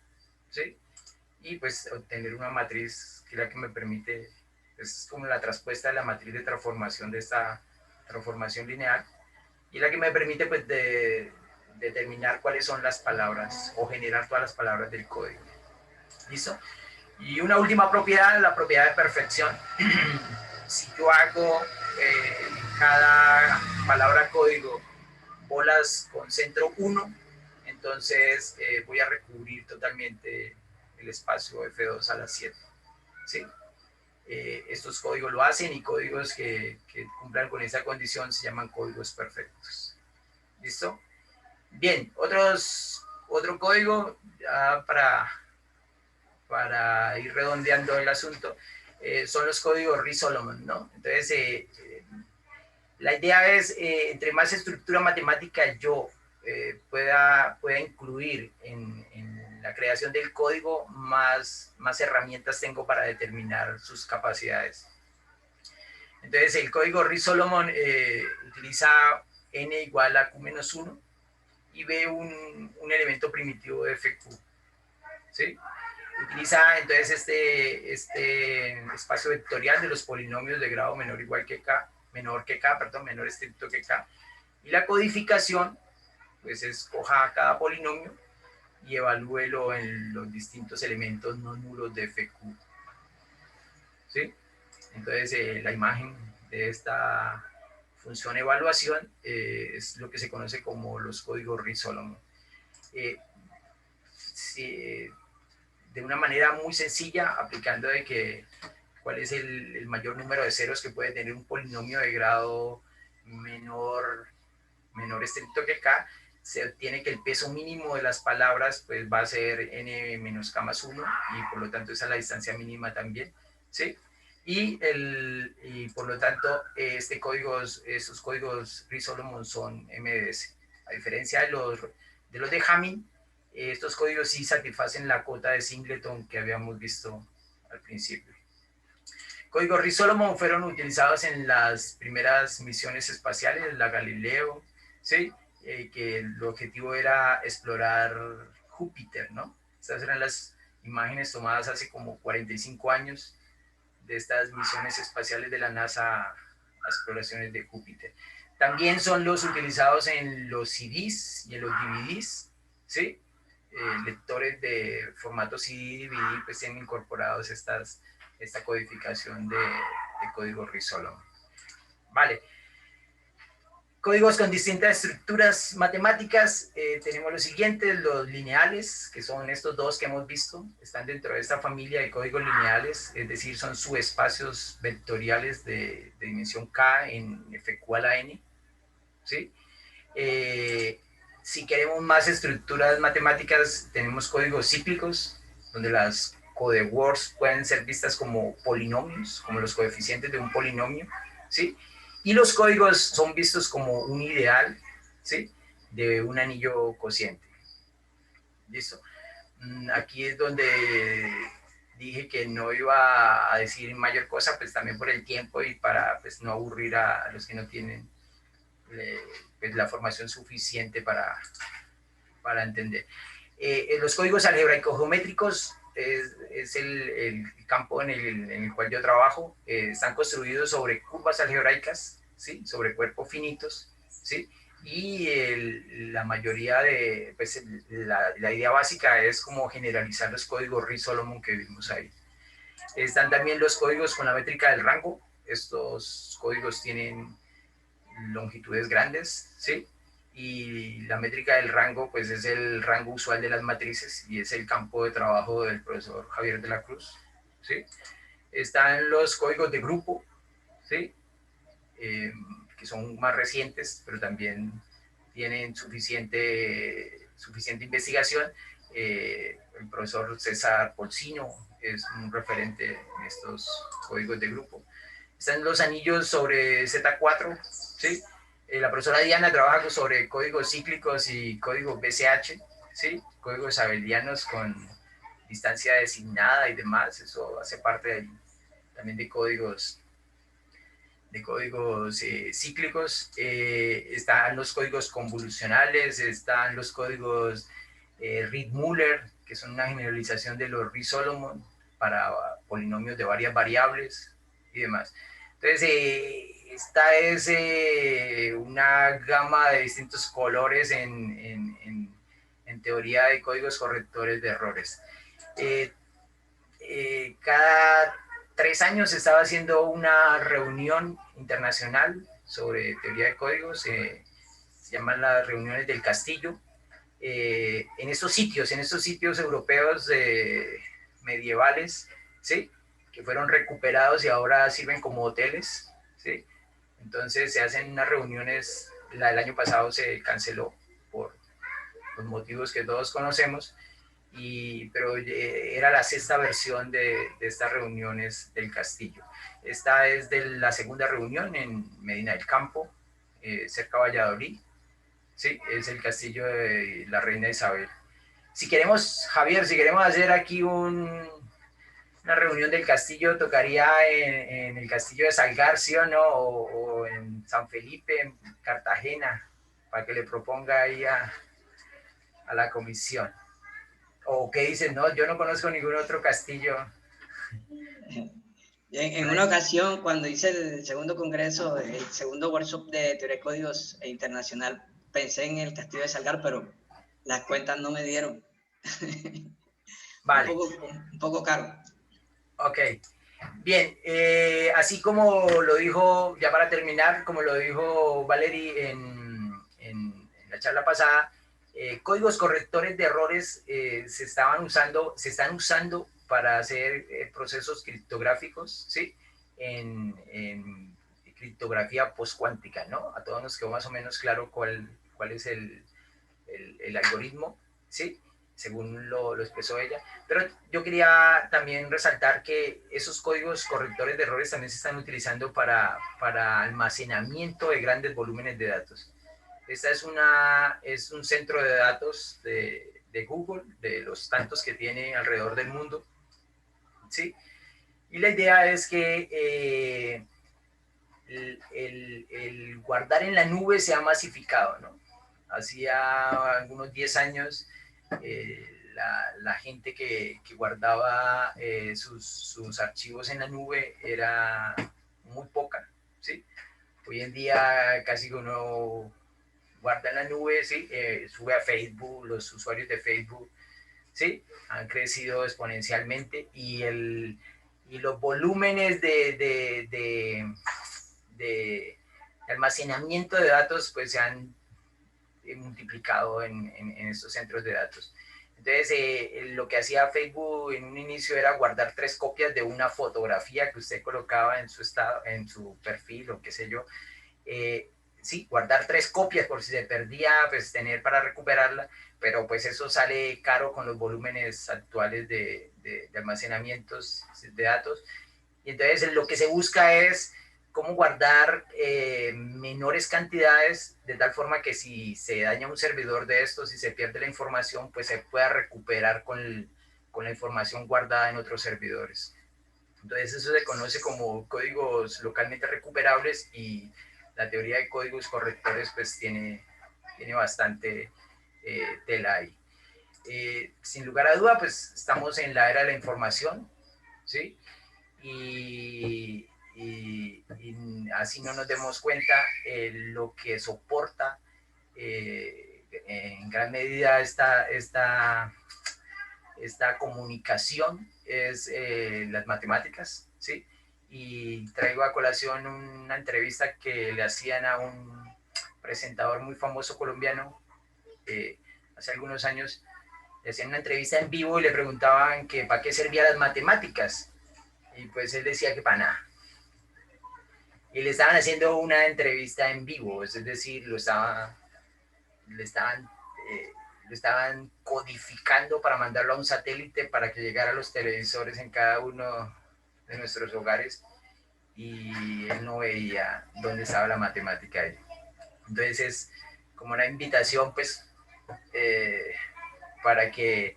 ¿sí? Y pues obtener una matriz que es la que me permite, es como la traspuesta de la matriz de transformación de esta transformación lineal, y la que me permite pues determinar cuáles son las palabras o generar todas las palabras del código. ¿Listo? Y una última propiedad, la propiedad de perfección. Si yo hago cada palabra código bolas con centro 1, entonces voy a recubrir totalmente el espacio F2 a la 7. ¿Sí? Estos códigos lo hacen y códigos que cumplan con esa condición se llaman códigos perfectos. ¿Listo? Bien, otro código para ir redondeando el asunto son los códigos Rie-Solomon, ¿no? Entonces, la idea es, entre más estructura matemática yo pueda incluir en la creación del código, más herramientas tengo para determinar sus capacidades. Entonces, el código Rie-Solomon utiliza n igual a q-1 y ve un elemento primitivo de fq, ¿sí? Utiliza entonces este espacio vectorial de los polinomios de grado menor igual que k, menor estricto que k, y la codificación pues escoja cada polinomio y evalúelo en los distintos elementos no nulos de fq, ¿sí? Entonces la imagen de esta función evaluación es lo que se conoce como los códigos Rie-Solomon. De una manera muy sencilla, aplicando de que cuál es el mayor número de ceros que puede tener un polinomio de grado menor estricto que k, se obtiene que el peso mínimo de las palabras pues va a ser n menos k más 1 y por lo tanto esa es la distancia mínima también, ¿sí? Y por lo tanto estos códigos Rie-Solomon son MDS. A diferencia de los de Hamming, estos códigos sí satisfacen la cota de Singleton que habíamos visto al principio. Códigos Rie-Solomon fueron utilizados en las primeras misiones espaciales, la Galileo, ¿sí? Que el objetivo era explorar Júpiter, ¿no? Estas eran las imágenes tomadas hace como 45 años de estas misiones espaciales de la NASA a exploraciones de Júpiter. También son los utilizados en los CDs y en los DVDs, ¿sí? Lectores de formato CD y DVD pues tienen incorporados esta codificación de código Rie-Solomon. Vale. Códigos con distintas estructuras matemáticas, tenemos los siguientes, los lineales, que son estos dos que hemos visto, están dentro de esta familia de códigos lineales, es decir, son subespacios vectoriales de dimensión k en fq a la n, ¿sí? Si queremos más estructuras matemáticas, tenemos códigos cíclicos, donde las codewords pueden ser vistas como polinomios, como los coeficientes de un polinomio, ¿sí? Y los códigos son vistos como un ideal, ¿sí? De un anillo cociente. ¿Listo? Aquí es donde dije que no iba a decir mayor cosa, pues también por el tiempo y para pues, no aburrir a los que no tienen pues, la formación suficiente para entender. Los códigos algebraico-geométricos es el campo en el cual yo trabajo. Están construidos sobre curvas algebraicas, ¿sí? Sobre cuerpos finitos, ¿sí? Y la mayoría de, pues la idea básica es como generalizar los códigos Ritz-Solomon que vimos ahí. Están también los códigos con la métrica del rango. Estos códigos tienen longitudes grandes, ¿sí? Y la métrica del rango, pues es el rango usual de las matrices y es el campo de trabajo del profesor Javier de la Cruz, ¿sí? Están los códigos de grupo, ¿sí? Que son más recientes, pero también tienen suficiente investigación. El profesor César Polsino es un referente en estos códigos de grupo. Están los anillos sobre Z4, ¿sí? La profesora Diana trabaja sobre códigos cíclicos y códigos BCH, ¿sí? Códigos abelianos con distancia designada y demás. Eso hace parte también de códigos cíclicos. Están los códigos convolucionales, están los códigos Reed-Muller, que son una generalización de los Ritz-Solomon para polinomios de varias variables y demás. Entonces, esta es una gama de distintos colores en teoría de códigos correctores de errores. Cada 3 años se estaba haciendo una reunión internacional sobre teoría de códigos, se llaman las reuniones del Castillo, en estos sitios europeos medievales, ¿sí? Que fueron recuperados y ahora sirven como hoteles, ¿sí? Entonces se hacen unas reuniones, la del año pasado se canceló por los motivos que todos conocemos, pero era la sexta versión de estas reuniones del Castillo. Esta es de la segunda reunión en Medina del Campo, cerca de Valladolid. Sí, es el castillo de la reina Isabel. Si queremos, Javier, si queremos hacer aquí una reunión del castillo, tocaría en el castillo de Salgar, ¿sí o no? O en San Felipe, en Cartagena, para que le proponga ahí a la comisión. ¿O qué dicen? No, yo no conozco ningún otro castillo. En una ocasión, cuando hice el segundo congreso, el segundo workshop de teoría de códigos internacional, pensé en el castillo de Salgar, pero las cuentas no me dieron. Vale. Un poco caro. Ok. Bien, así como lo dijo, ya para terminar, como lo dijo Valery en la charla pasada, códigos correctores de errores se están usando para hacer procesos criptográficos, ¿sí? En criptografía postcuántica, ¿no? A todos nos quedó más o menos claro cuál es el algoritmo, ¿sí? Según lo expresó ella. Pero yo quería también resaltar que esos códigos correctores de errores también se están utilizando para almacenamiento de grandes volúmenes de datos. Esta es un centro de datos de Google, de los tantos que tiene alrededor del mundo, ¿sí? Y la idea es que el guardar en la nube se ha masificado, ¿no? Hacía algunos 10 años la gente que guardaba sus archivos en la nube era muy poca, ¿sí? Hoy en día casi uno guarda en la nube, ¿sí? Sube a Facebook, los usuarios de Facebook, ¿sí? Han crecido exponencialmente y los volúmenes de almacenamiento de datos pues se han multiplicado en estos centros de datos. Entonces, lo que hacía Facebook en un inicio era guardar 3 copias de una fotografía que usted colocaba en su estado, en su perfil o qué sé yo. Sí, guardar 3 copias por si se perdía, pues tener para recuperarla, pero pues eso sale caro con los volúmenes actuales de almacenamientos de datos. Y entonces lo que se busca es cómo guardar menores cantidades de tal forma que si se daña un servidor de estos, si se pierde la información, pues se pueda recuperar con la información guardada en otros servidores. Entonces eso se conoce como códigos localmente recuperables y la teoría de códigos correctores pues tiene bastante tela ahí. sin lugar a duda, pues estamos en la era de la información, ¿sí? Y así no nos demos cuenta lo que soporta en gran medida esta comunicación es las matemáticas, ¿sí? Y traigo a colación una entrevista que le hacían a un presentador muy famoso colombiano hace algunos años. Le hacían una entrevista en vivo y le preguntaban que para qué servían las matemáticas. Y pues él decía que para nada. Y le estaban haciendo una entrevista en vivo, es decir, le estaban, lo estaban codificando para mandarlo a un satélite para que llegara a los televisores en cada uno de nuestros hogares, y él no veía dónde estaba la matemática ahí. Entonces es como una invitación, pues, eh, para que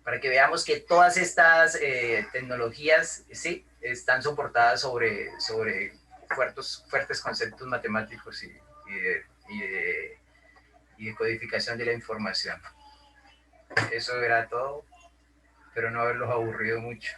veamos que todas estas tecnologías, sí, están soportadas sobre fuertes conceptos matemáticos y de codificación de la información. Eso era todo, pero no haberlos aburrido mucho.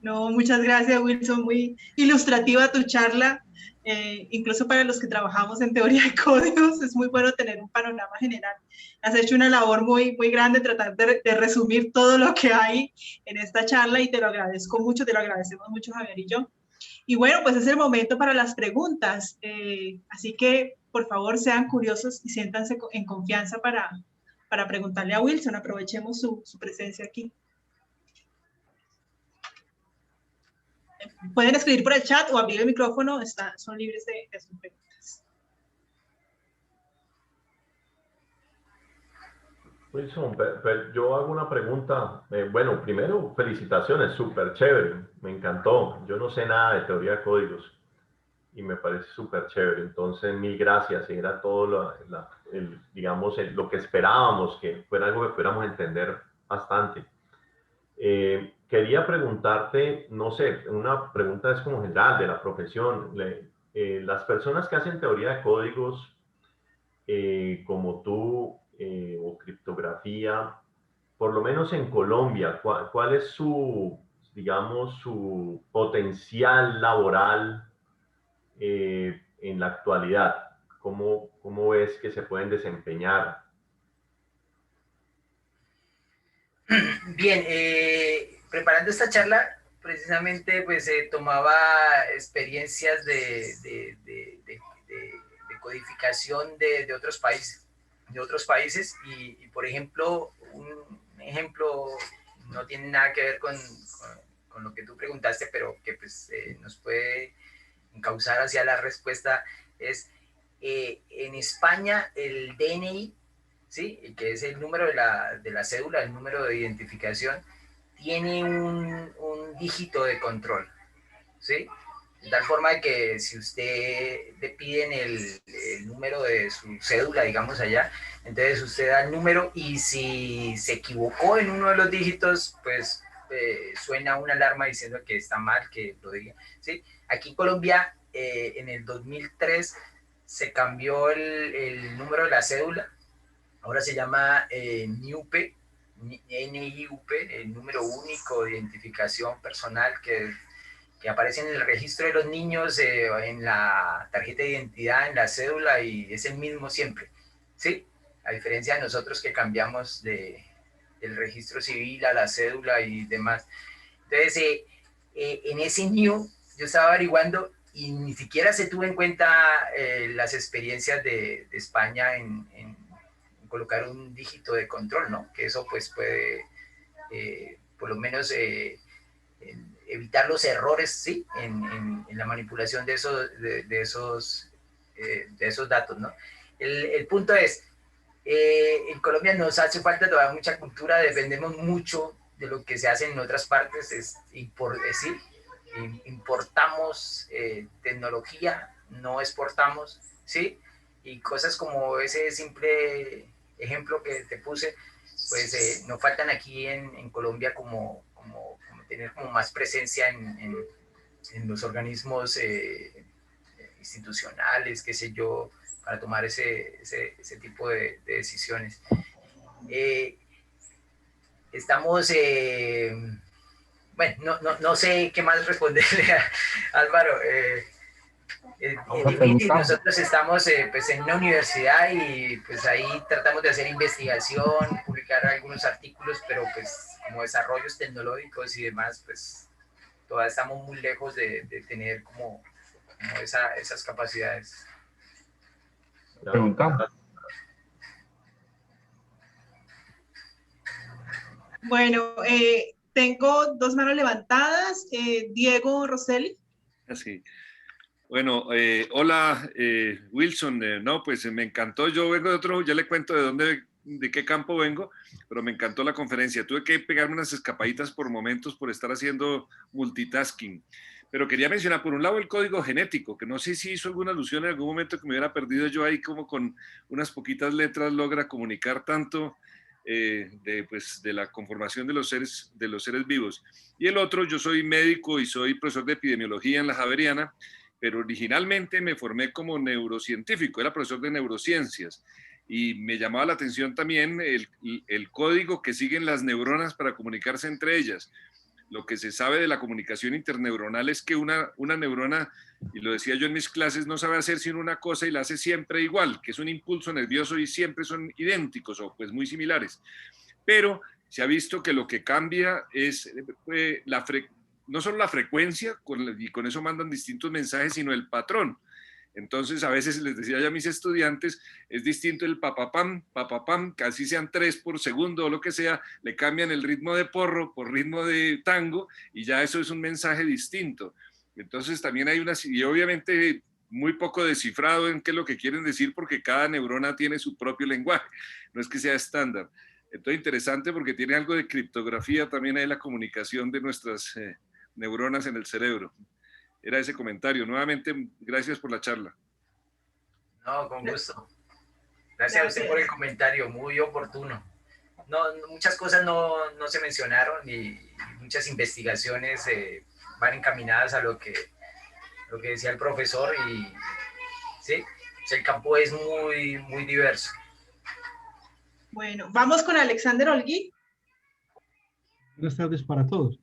No, muchas gracias, Wilson. Muy ilustrativa tu charla. Incluso para los que trabajamos en teoría de códigos, es muy bueno tener un panorama general. Has hecho una labor muy, muy grande tratar de resumir todo lo que hay en esta charla y te lo agradezco mucho, te lo agradecemos mucho, Javier y yo. Y bueno, pues es el momento para las preguntas. Así que, por favor, sean curiosos y siéntanse en confianza para preguntarle a Wilson. Aprovechemos su presencia aquí. Pueden escribir por el chat o abrir el micrófono, son libres de sus preguntas. Wilson, yo hago una pregunta. Bueno, primero, felicitaciones, súper chévere, me encantó. Yo no sé nada de teoría de códigos y me parece súper chévere. Entonces, mil gracias. Era todo digamos, lo que esperábamos, que fuera algo que pudiéramos entender bastante. Quería preguntarte, no sé, una pregunta es como general de la profesión. Las personas que hacen teoría de códigos, como tú, o criptografía, por lo menos en Colombia, ¿cuál es su, digamos, su potencial laboral en la actualidad? ¿Cómo ves que se pueden desempeñar? Bien, preparando esta charla, precisamente pues tomaba experiencias de codificación de otros países y, por ejemplo, un ejemplo no tiene nada que ver con lo que tú preguntaste, pero que pues nos puede encauzar hacia la respuesta, es en España el DNI, ¿sí? Que es el número de la cédula, el número de identificación, tiene un dígito de control, ¿sí? De tal forma que si usted le piden el número de su cédula, digamos allá, entonces usted da el número y si se equivocó en uno de los dígitos, pues suena una alarma diciendo que está mal, que lo diga, ¿sí? Aquí en Colombia, en el 2003, se cambió el número de la cédula. Ahora se llama NIUP, NIUP, el número único de identificación personal que aparece en el registro de los niños, en la tarjeta de identidad, en la cédula, y es el mismo siempre, ¿sí? A diferencia de nosotros que cambiamos del registro civil a la cédula y demás. Entonces, en ese NIU yo estaba averiguando y ni siquiera se tuvo en cuenta las experiencias de España en colocar un dígito de control, ¿no? Que eso pues puede, por lo menos, evitar los errores, ¿sí? En la manipulación de esos datos, ¿no? El punto es, en Colombia nos hace falta todavía mucha cultura, dependemos mucho de lo que se hace en otras partes, es decir, importamos tecnología, no exportamos, ¿sí? Y cosas como ese simple ejemplo que te puse, pues nos faltan aquí en Colombia como tener como más presencia en los organismos institucionales, qué sé yo, para tomar ese tipo de decisiones. estamos, bueno, no sé qué más responderle a Álvaro. Es difícil, nosotros estamos pues en una universidad y pues ahí tratamos de hacer investigación, publicar algunos artículos, pero pues como desarrollos tecnológicos y demás, pues todavía estamos muy lejos de tener como esas capacidades. Pregunta. Bueno, tengo dos manos levantadas. Diego Rosselli. Así. Bueno, hola Wilson, no, pues me encantó, yo vengo de otro, ya le cuento de qué campo vengo, pero me encantó la conferencia, tuve que pegarme unas escapaditas por momentos por estar haciendo multitasking, pero quería mencionar por un lado el código genético, que no sé si hizo alguna alusión en algún momento que me hubiera perdido yo ahí, como con unas poquitas letras logra comunicar tanto de la conformación de los seres vivos. Y el otro, yo soy médico y soy profesor de epidemiología en la Javeriana, pero originalmente me formé como neurocientífico, era profesor de neurociencias y me llamaba la atención también el código que siguen las neuronas para comunicarse entre ellas. Lo que se sabe de la comunicación interneuronal es que una neurona, y lo decía yo en mis clases, no sabe hacer sino una cosa y la hace siempre igual, que es un impulso nervioso y siempre son idénticos o pues muy similares. Pero se ha visto que lo que cambia es no solo la frecuencia, y con eso mandan distintos mensajes, sino el patrón. Entonces, a veces les decía ya a mis estudiantes, es distinto el papapam, casi sean 3 por segundo o lo que sea, le cambian el ritmo de porro por ritmo de tango y ya eso es un mensaje distinto. Entonces, también hay y obviamente muy poco descifrado en qué es lo que quieren decir porque cada neurona tiene su propio lenguaje, no es que sea estándar. Entonces, interesante porque tiene algo de criptografía también ahí la comunicación de nuestras neuronas en el cerebro. Era ese comentario. Nuevamente, gracias por la charla. No, con gusto. Gracias a usted por el comentario, muy oportuno. Muchas cosas no se mencionaron y muchas investigaciones van encaminadas a lo que decía el profesor y sí, el campo es muy diverso. Bueno, vamos con Alexander Olgui. Buenas tardes para todos.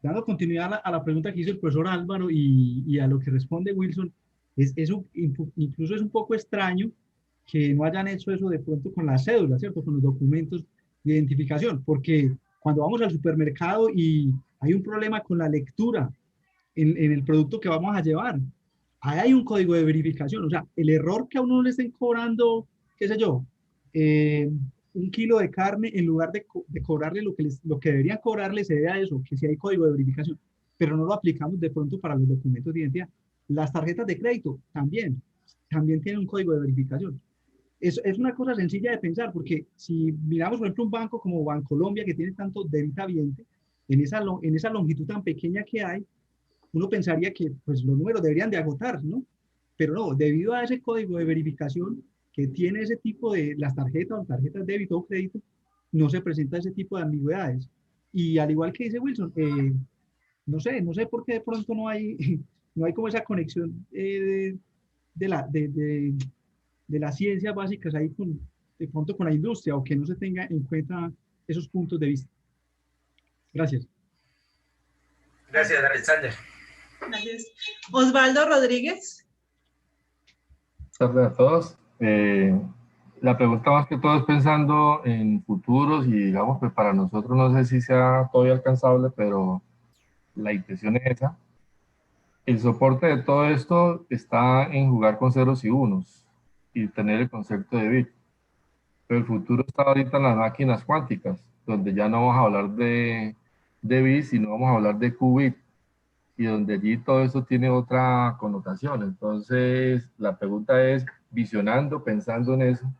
Dando continuidad a la pregunta que hizo el profesor Álvaro y a lo que responde Wilson, incluso es un poco extraño que no hayan hecho eso de pronto con las cédulas, ¿cierto? Con los documentos de identificación, porque cuando vamos al supermercado y hay un problema con la lectura en el producto que vamos a llevar, ahí hay un código de verificación, o sea, el error que a uno le estén cobrando, qué sé yo, 1 kilo de carne, en lugar de cobrarle lo que deberían cobrarle, se debe a eso, que si hay código de verificación, pero no lo aplicamos de pronto para los documentos de identidad. Las tarjetas de crédito también tienen un código de verificación. Es una cosa sencilla de pensar, porque si miramos, por ejemplo, un banco como Bancolombia, que tiene tanto debitaviente, en esa longitud tan pequeña que hay, uno pensaría que pues, los números deberían de agotarse, ¿no? Pero no, debido a ese código de verificación que tiene ese tipo de, las tarjetas de débito o crédito, no se presenta ese tipo de ambigüedades. Y al igual que dice Wilson, no sé por qué de pronto no hay como esa conexión de las ciencias básicas ahí de pronto con la industria, o que no se tenga en cuenta esos puntos de vista. Gracias. Gracias, Alexander. Gracias. Osvaldo Rodríguez. Buenas tardes a todos. La pregunta más que todo es pensando en futuros y digamos, pues para nosotros no sé si sea todavía alcanzable, pero la intención es esa. El soporte de todo esto está en jugar con ceros y unos y tener el concepto de bit. Pero el futuro está ahorita en las máquinas cuánticas, donde ya no vamos a hablar de bits, sino vamos a hablar de qubit, y donde allí todo eso tiene otra connotación. Entonces, la pregunta es, visionando, pensando en eso,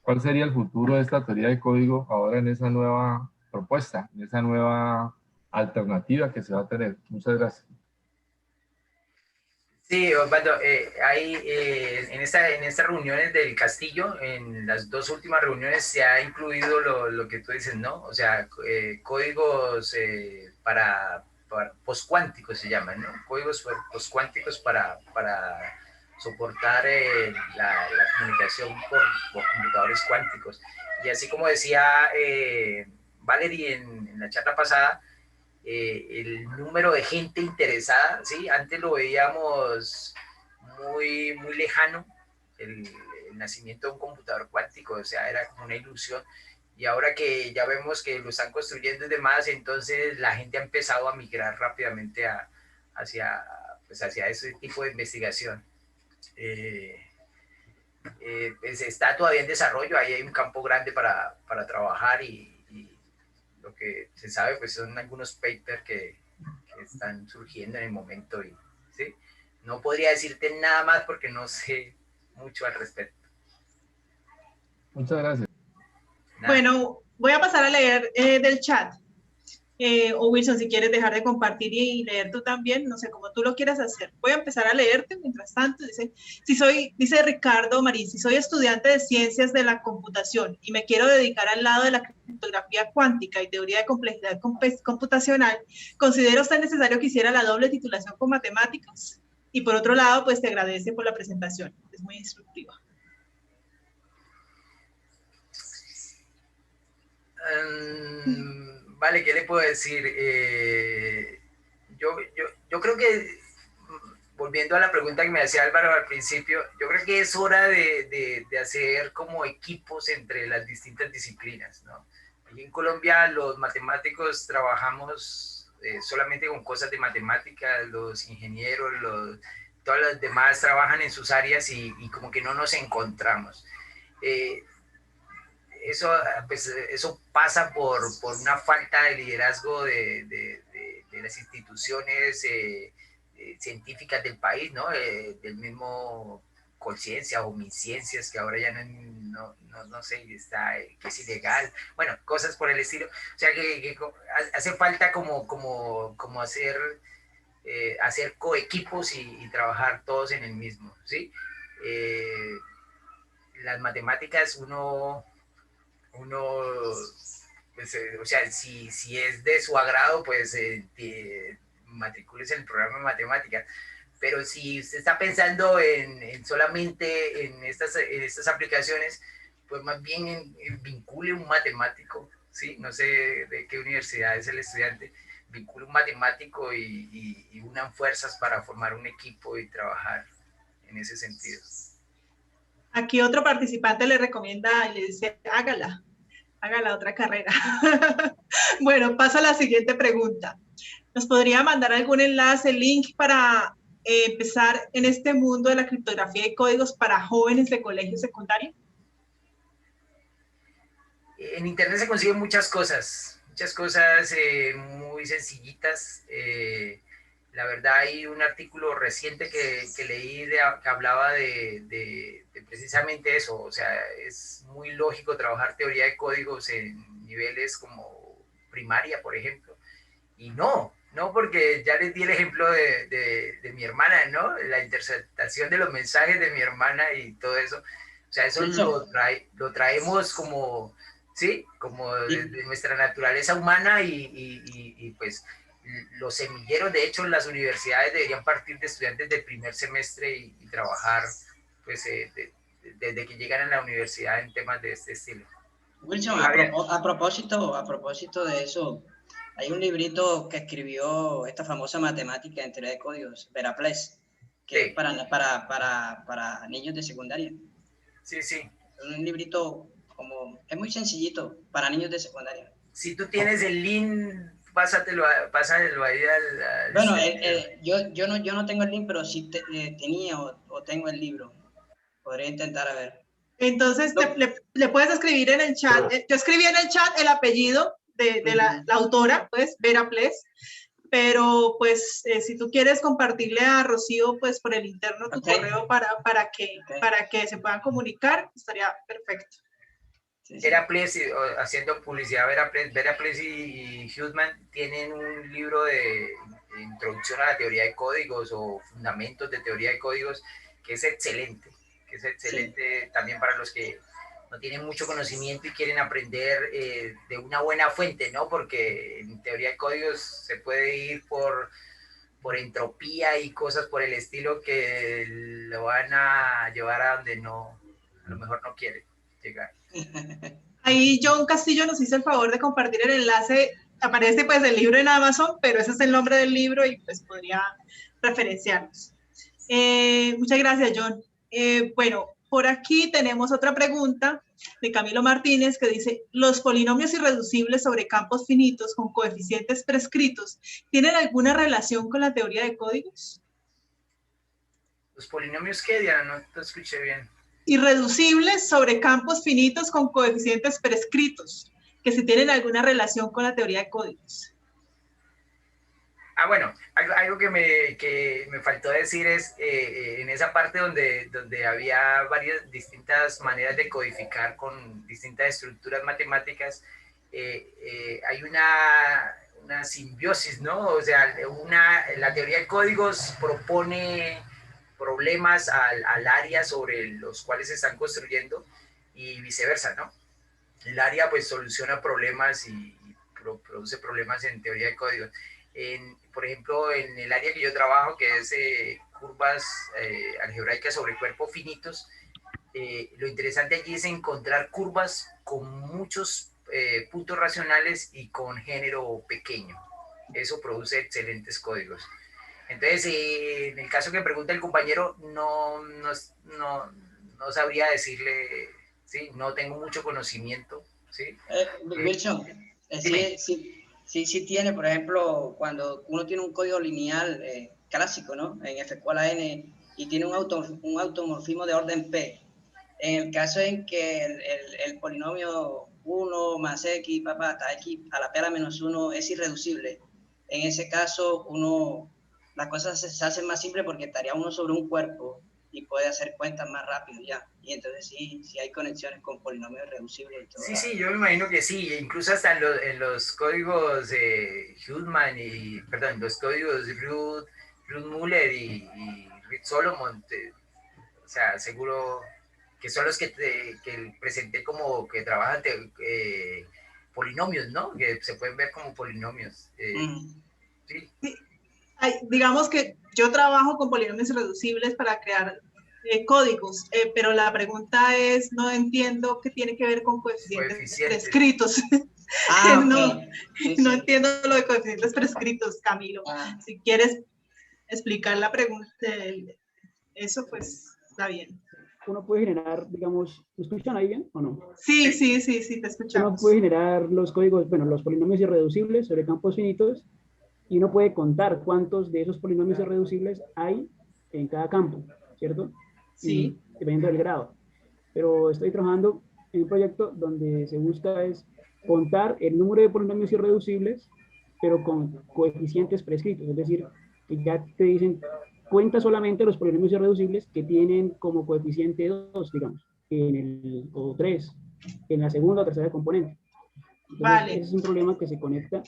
¿cuál sería el futuro de esta teoría de código ahora en esa nueva propuesta, en esa nueva alternativa que se va a tener? Muchas gracias. Sí, Osvaldo, hay, en estas reuniones del Castillo, en las 2 últimas reuniones se ha incluido lo que tú dices, ¿no? O sea, códigos para postcuánticos se llaman, ¿no? Códigos postcuánticos para soportar la comunicación por computadores cuánticos. Y así como decía Valerie en la charla pasada, el número de gente interesada, ¿sí? Antes lo veíamos muy, muy lejano, el nacimiento de un computador cuántico, o sea, era como una ilusión. Y ahora que ya vemos que lo están construyendo y demás, entonces la gente ha empezado a migrar rápidamente hacia, pues hacia ese tipo de investigación. Pues está todavía en desarrollo, ahí hay un campo grande para trabajar y lo que se sabe pues son algunos papers que están surgiendo en el momento. ¿Sí? No podría decirte nada más porque no sé mucho al respecto. Muchas gracias. Nada. Bueno, voy a pasar a leer del chat. O Wilson, si quieres dejar de compartir y leer tú también, no sé, como tú lo quieras hacer. Voy a empezar a leerte mientras tanto. Dice Ricardo Marín, si soy estudiante de ciencias de la computación y me quiero dedicar al lado de la criptografía cuántica y teoría de complejidad computacional, ¿considera usted necesario que hiciera la doble titulación con matemáticas? Y por otro lado, pues te agradece por la presentación, es muy instructiva. Vale, ¿qué le puedo decir? Yo creo que, volviendo a la pregunta que me hacía Álvaro al principio, yo creo que es hora de hacer como equipos entre las distintas disciplinas, ¿no? Aquí en Colombia los matemáticos trabajamos solamente con cosas de matemáticas, los ingenieros, todos los demás trabajan en sus áreas y como que no nos encontramos. Eso pasa por una falta de liderazgo de las instituciones científicas del país, ¿no? Del mismo Colciencia o Minciencias, que ahora ya no sé, que es ilegal, bueno, cosas por el estilo. O sea, que hace falta como hacer coequipos y trabajar todos en el mismo, ¿sí? Las matemáticas pues, o sea, si es de su agrado, pues matricúlese en el programa de matemáticas. Pero si usted está pensando solamente en estas aplicaciones, pues más bien vincule un matemático, ¿sí? No sé de qué universidad es el estudiante, vincule un matemático y unan fuerzas para formar un equipo y trabajar en ese sentido. Aquí otro participante le recomienda y le dice, hágala otra carrera. Bueno, paso a la siguiente pregunta. ¿Nos podría mandar algún enlace, link para empezar en este mundo de la criptografía y códigos para jóvenes de colegio secundario? En internet se consiguen muchas cosas muy sencillitas. La verdad, hay un artículo reciente que leí que hablaba de precisamente eso. O sea, es muy lógico trabajar teoría de códigos en niveles como primaria, por ejemplo. Y no, porque ya les di el ejemplo de mi hermana, ¿no? La interpretación de los mensajes de mi hermana y todo eso. O sea, eso lo traemos como, ¿sí? Como de nuestra naturaleza humana y pues los semilleros, de hecho, las universidades deberían partir de estudiantes de primer semestre y trabajar pues desde que llegan a la universidad en temas de este estilo. Wilson, a propósito de eso, hay un librito que escribió esta famosa matemática en teoría de códigos, Veraplés, que sí, es para niños de secundaria. Sí, sí. Es un librito es muy sencillito para niños de secundaria. Si tú tienes el link, pásalo ahí al bueno, yo no tengo el link, pero sí tenía o tengo el libro. Podría intentar a ver. Entonces, le puedes escribir en el chat. Yo escribí en el chat el apellido de la autora, pues, Veraplés. Pero, pues, si tú quieres compartirle a Rocío, pues, por el interno tu correo para que se puedan comunicar, estaría perfecto. Veraplés, haciendo publicidad, Veraplés y Huthman tienen un libro de introducción a la teoría de códigos o fundamentos de teoría de códigos que es excelente sí, también para los que no tienen mucho conocimiento y quieren aprender de una buena fuente, ¿no? Porque en teoría de códigos se puede ir por entropía y cosas por el estilo que lo van a llevar a donde a lo mejor no quiere llegar. Ahí John Castillo nos hizo el favor de compartir el enlace. Aparece pues el libro en Amazon, pero ese es el nombre del libro y pues podría referenciarnos. Muchas gracias, John. Bueno, por aquí tenemos otra pregunta de Camilo Martínez que dice, ¿los polinomios irreducibles sobre campos finitos con coeficientes prescritos tienen alguna relación con la teoría de códigos? ¿Los polinomios qué, Diana? No te escuché bien. Irreducibles sobre campos finitos con coeficientes prescritos, que si tienen alguna relación con la teoría de códigos. Ah, bueno, algo que me faltó decir es, en esa parte donde había varias distintas maneras de codificar con distintas estructuras matemáticas, hay una simbiosis, ¿no? O sea, la teoría de códigos propone problemas al área sobre los cuales se están construyendo y viceversa, ¿no? El área pues soluciona problemas y produce problemas en teoría de códigos. Por ejemplo, en el área que yo trabajo, que es curvas algebraicas sobre cuerpos finitos, lo interesante allí es encontrar curvas con muchos puntos racionales y con género pequeño. Eso produce excelentes códigos. Entonces, en el caso que pregunta el compañero, no sabría decirle, ¿sí? No tengo mucho conocimiento, ¿sí? Wilson, sí tiene, por ejemplo, cuando uno tiene un código lineal clásico, ¿no? En F igual a N, y tiene un automorfismo de orden P. En el caso en que el polinomio 1 más X, hasta X a la P a la menos 1 es irreducible, en ese caso las cosas se hacen más simples porque estaría uno sobre un cuerpo y puede hacer cuentas más rápido ya. Y entonces sí hay conexiones con polinomios reducibles. Y todo. Sí, yo me imagino que sí. Incluso hasta en los códigos Hüttman los códigos Ruth-Muller y Ritz-Solomon, o sea, seguro que son los que presenté como que trabajan polinomios, ¿no? Que se pueden ver como polinomios. Sí. Digamos que yo trabajo con polinomios irreducibles para crear códigos, pero la pregunta es, no entiendo qué tiene que ver con coeficientes prescritos. No entiendo lo de coeficientes prescritos, Camilo. Si quieres explicar la pregunta, eso pues está bien. Uno puede generar, digamos, ¿me escuchan ahí bien o no? Sí, te escuchamos. Uno puede generar los códigos, los polinomios irreducibles sobre campos finitos, y uno puede contar cuántos de esos polinomios irreducibles hay en cada campo, ¿cierto? Sí. Y dependiendo del grado. Pero estoy trabajando en un proyecto donde se busca es contar el número de polinomios irreducibles, pero con coeficientes prescritos, es decir, que ya te dicen, cuenta solamente los polinomios irreducibles que tienen como coeficiente 2, digamos, o 3, en la segunda o tercera componente. Entonces, vale. Ese es un problema que se conecta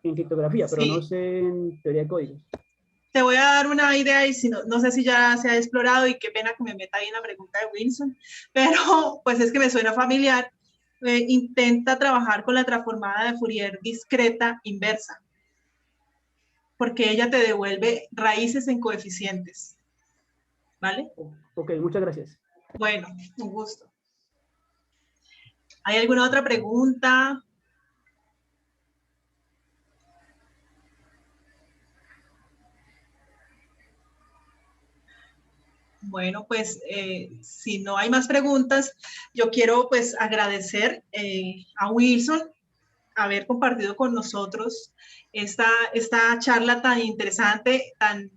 en criptografía, pero no sé en teoría de códigos. Te voy a dar una idea y no sé si ya se ha explorado y qué pena que me meta ahí en la pregunta de Wilson, pero pues es que me suena familiar. Intenta trabajar con la transformada de Fourier discreta inversa, porque ella te devuelve raíces en coeficientes. ¿Vale? Ok, muchas gracias. Bueno, un gusto. ¿Hay alguna otra pregunta? Bueno, pues si no hay más preguntas, yo quiero pues agradecer a Wilson haber compartido con nosotros esta charla tan interesante, tan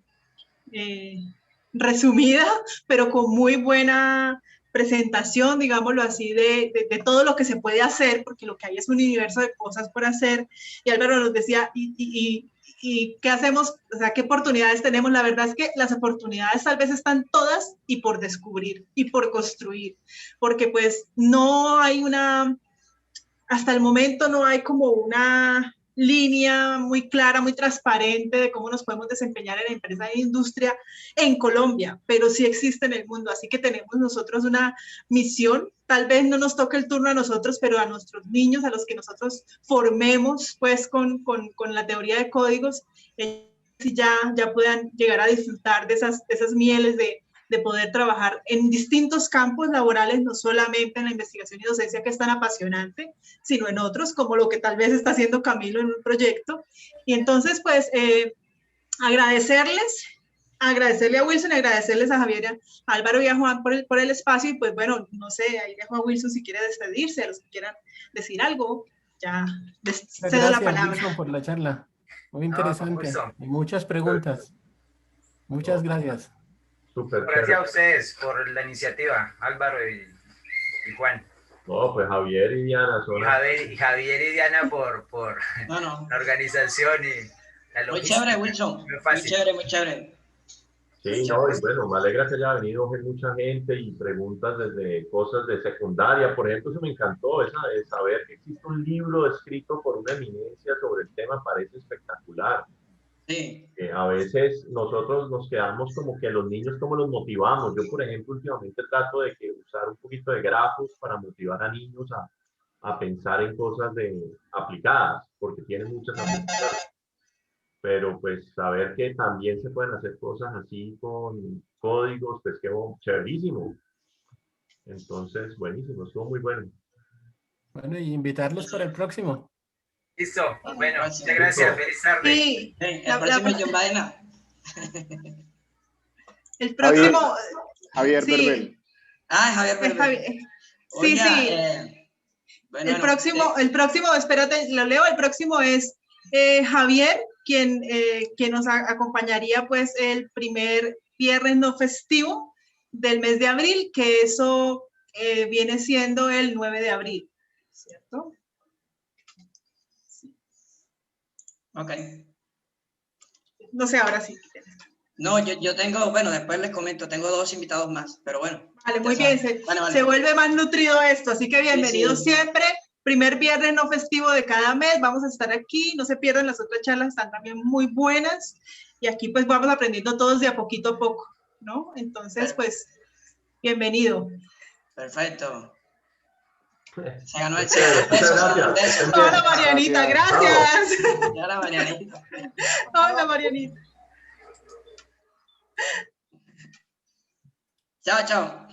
resumida, pero con muy buena presentación, digámoslo así, de todo lo que se puede hacer, porque lo que hay es un universo de cosas por hacer. Y Álvaro nos decía, ¿y qué hacemos? O sea, ¿qué oportunidades tenemos? La verdad es que las oportunidades tal vez están todas y por descubrir y por construir, porque pues no hay hasta el momento no hay como una línea muy clara, muy transparente de cómo nos podemos desempeñar en la empresa e industria en Colombia, pero sí existe en el mundo, así que tenemos nosotros una misión. Tal vez no nos toque el turno a nosotros, pero a nuestros niños, a los que nosotros formemos pues con la teoría de códigos, ya puedan llegar a disfrutar de esas mieles de poder trabajar en distintos campos laborales, no solamente en la investigación y docencia, que es tan apasionante, sino en otros, como lo que tal vez está haciendo Camilo en un proyecto. Y entonces, pues, agradecerle a Wilson, agradecerles a Javier, a Álvaro y a Juan por el espacio, y pues bueno, no sé, ahí dejo a Wilson si quiere despedirse, a los que quieran decir algo, ya les cedo la palabra. Wilson, por la charla, muy interesante, y muchas preguntas. Muchas gracias. Gracias a ustedes por la iniciativa, Álvaro y Juan. No, pues Javier y Diana son... Javier y Diana por la organización y la logística. Muy chévere, Wilson. Muy chévere. Sí, no, y bueno, me alegra que haya venido mucha gente y preguntas desde cosas de secundaria. Por ejemplo, eso me encantó, saber que existe un libro escrito por una eminencia sobre el tema, parece espectacular. Sí. A veces nosotros nos quedamos como que los niños, ¿cómo los motivamos? Yo, por ejemplo, últimamente trato de usar un poquito de grafos para motivar a niños a pensar en cosas aplicadas, porque tienen muchas aplicaciones. Pero pues saber que también se pueden hacer cosas así con códigos, pues qué chéverísimo. Entonces, buenísimo, estuvo muy bueno. Bueno, y invitarlos para el próximo. Listo, bueno, muchas gracias, feliz tarde. Sí, el próximo John Baena. El próximo... Javier sí. Berbel. Javier Berbel. Sí, Oiga, sí. El próximo, espérate, lo leo, el próximo es Javier, quien nos acompañaría pues el primer viernes no festivo del mes de abril, que eso viene siendo el 9 de abril, ¿cierto? Ok. No sé, ahora sí. No, yo tengo, bueno, después les comento, tengo 2 invitados más, pero bueno. Vale, muy bien, se vuelve más nutrido esto, así que bienvenidos siempre. Primer viernes no festivo de cada mes, vamos a estar aquí, no se pierdan, las otras charlas están también muy buenas, y aquí pues vamos aprendiendo todos de a poquito, ¿no? Entonces, pues, bienvenido. Perfecto. Se ganó el Gracias. Hola, Marianita, gracias. Hola, Marianita. Hola, Marianita. Chao, chao.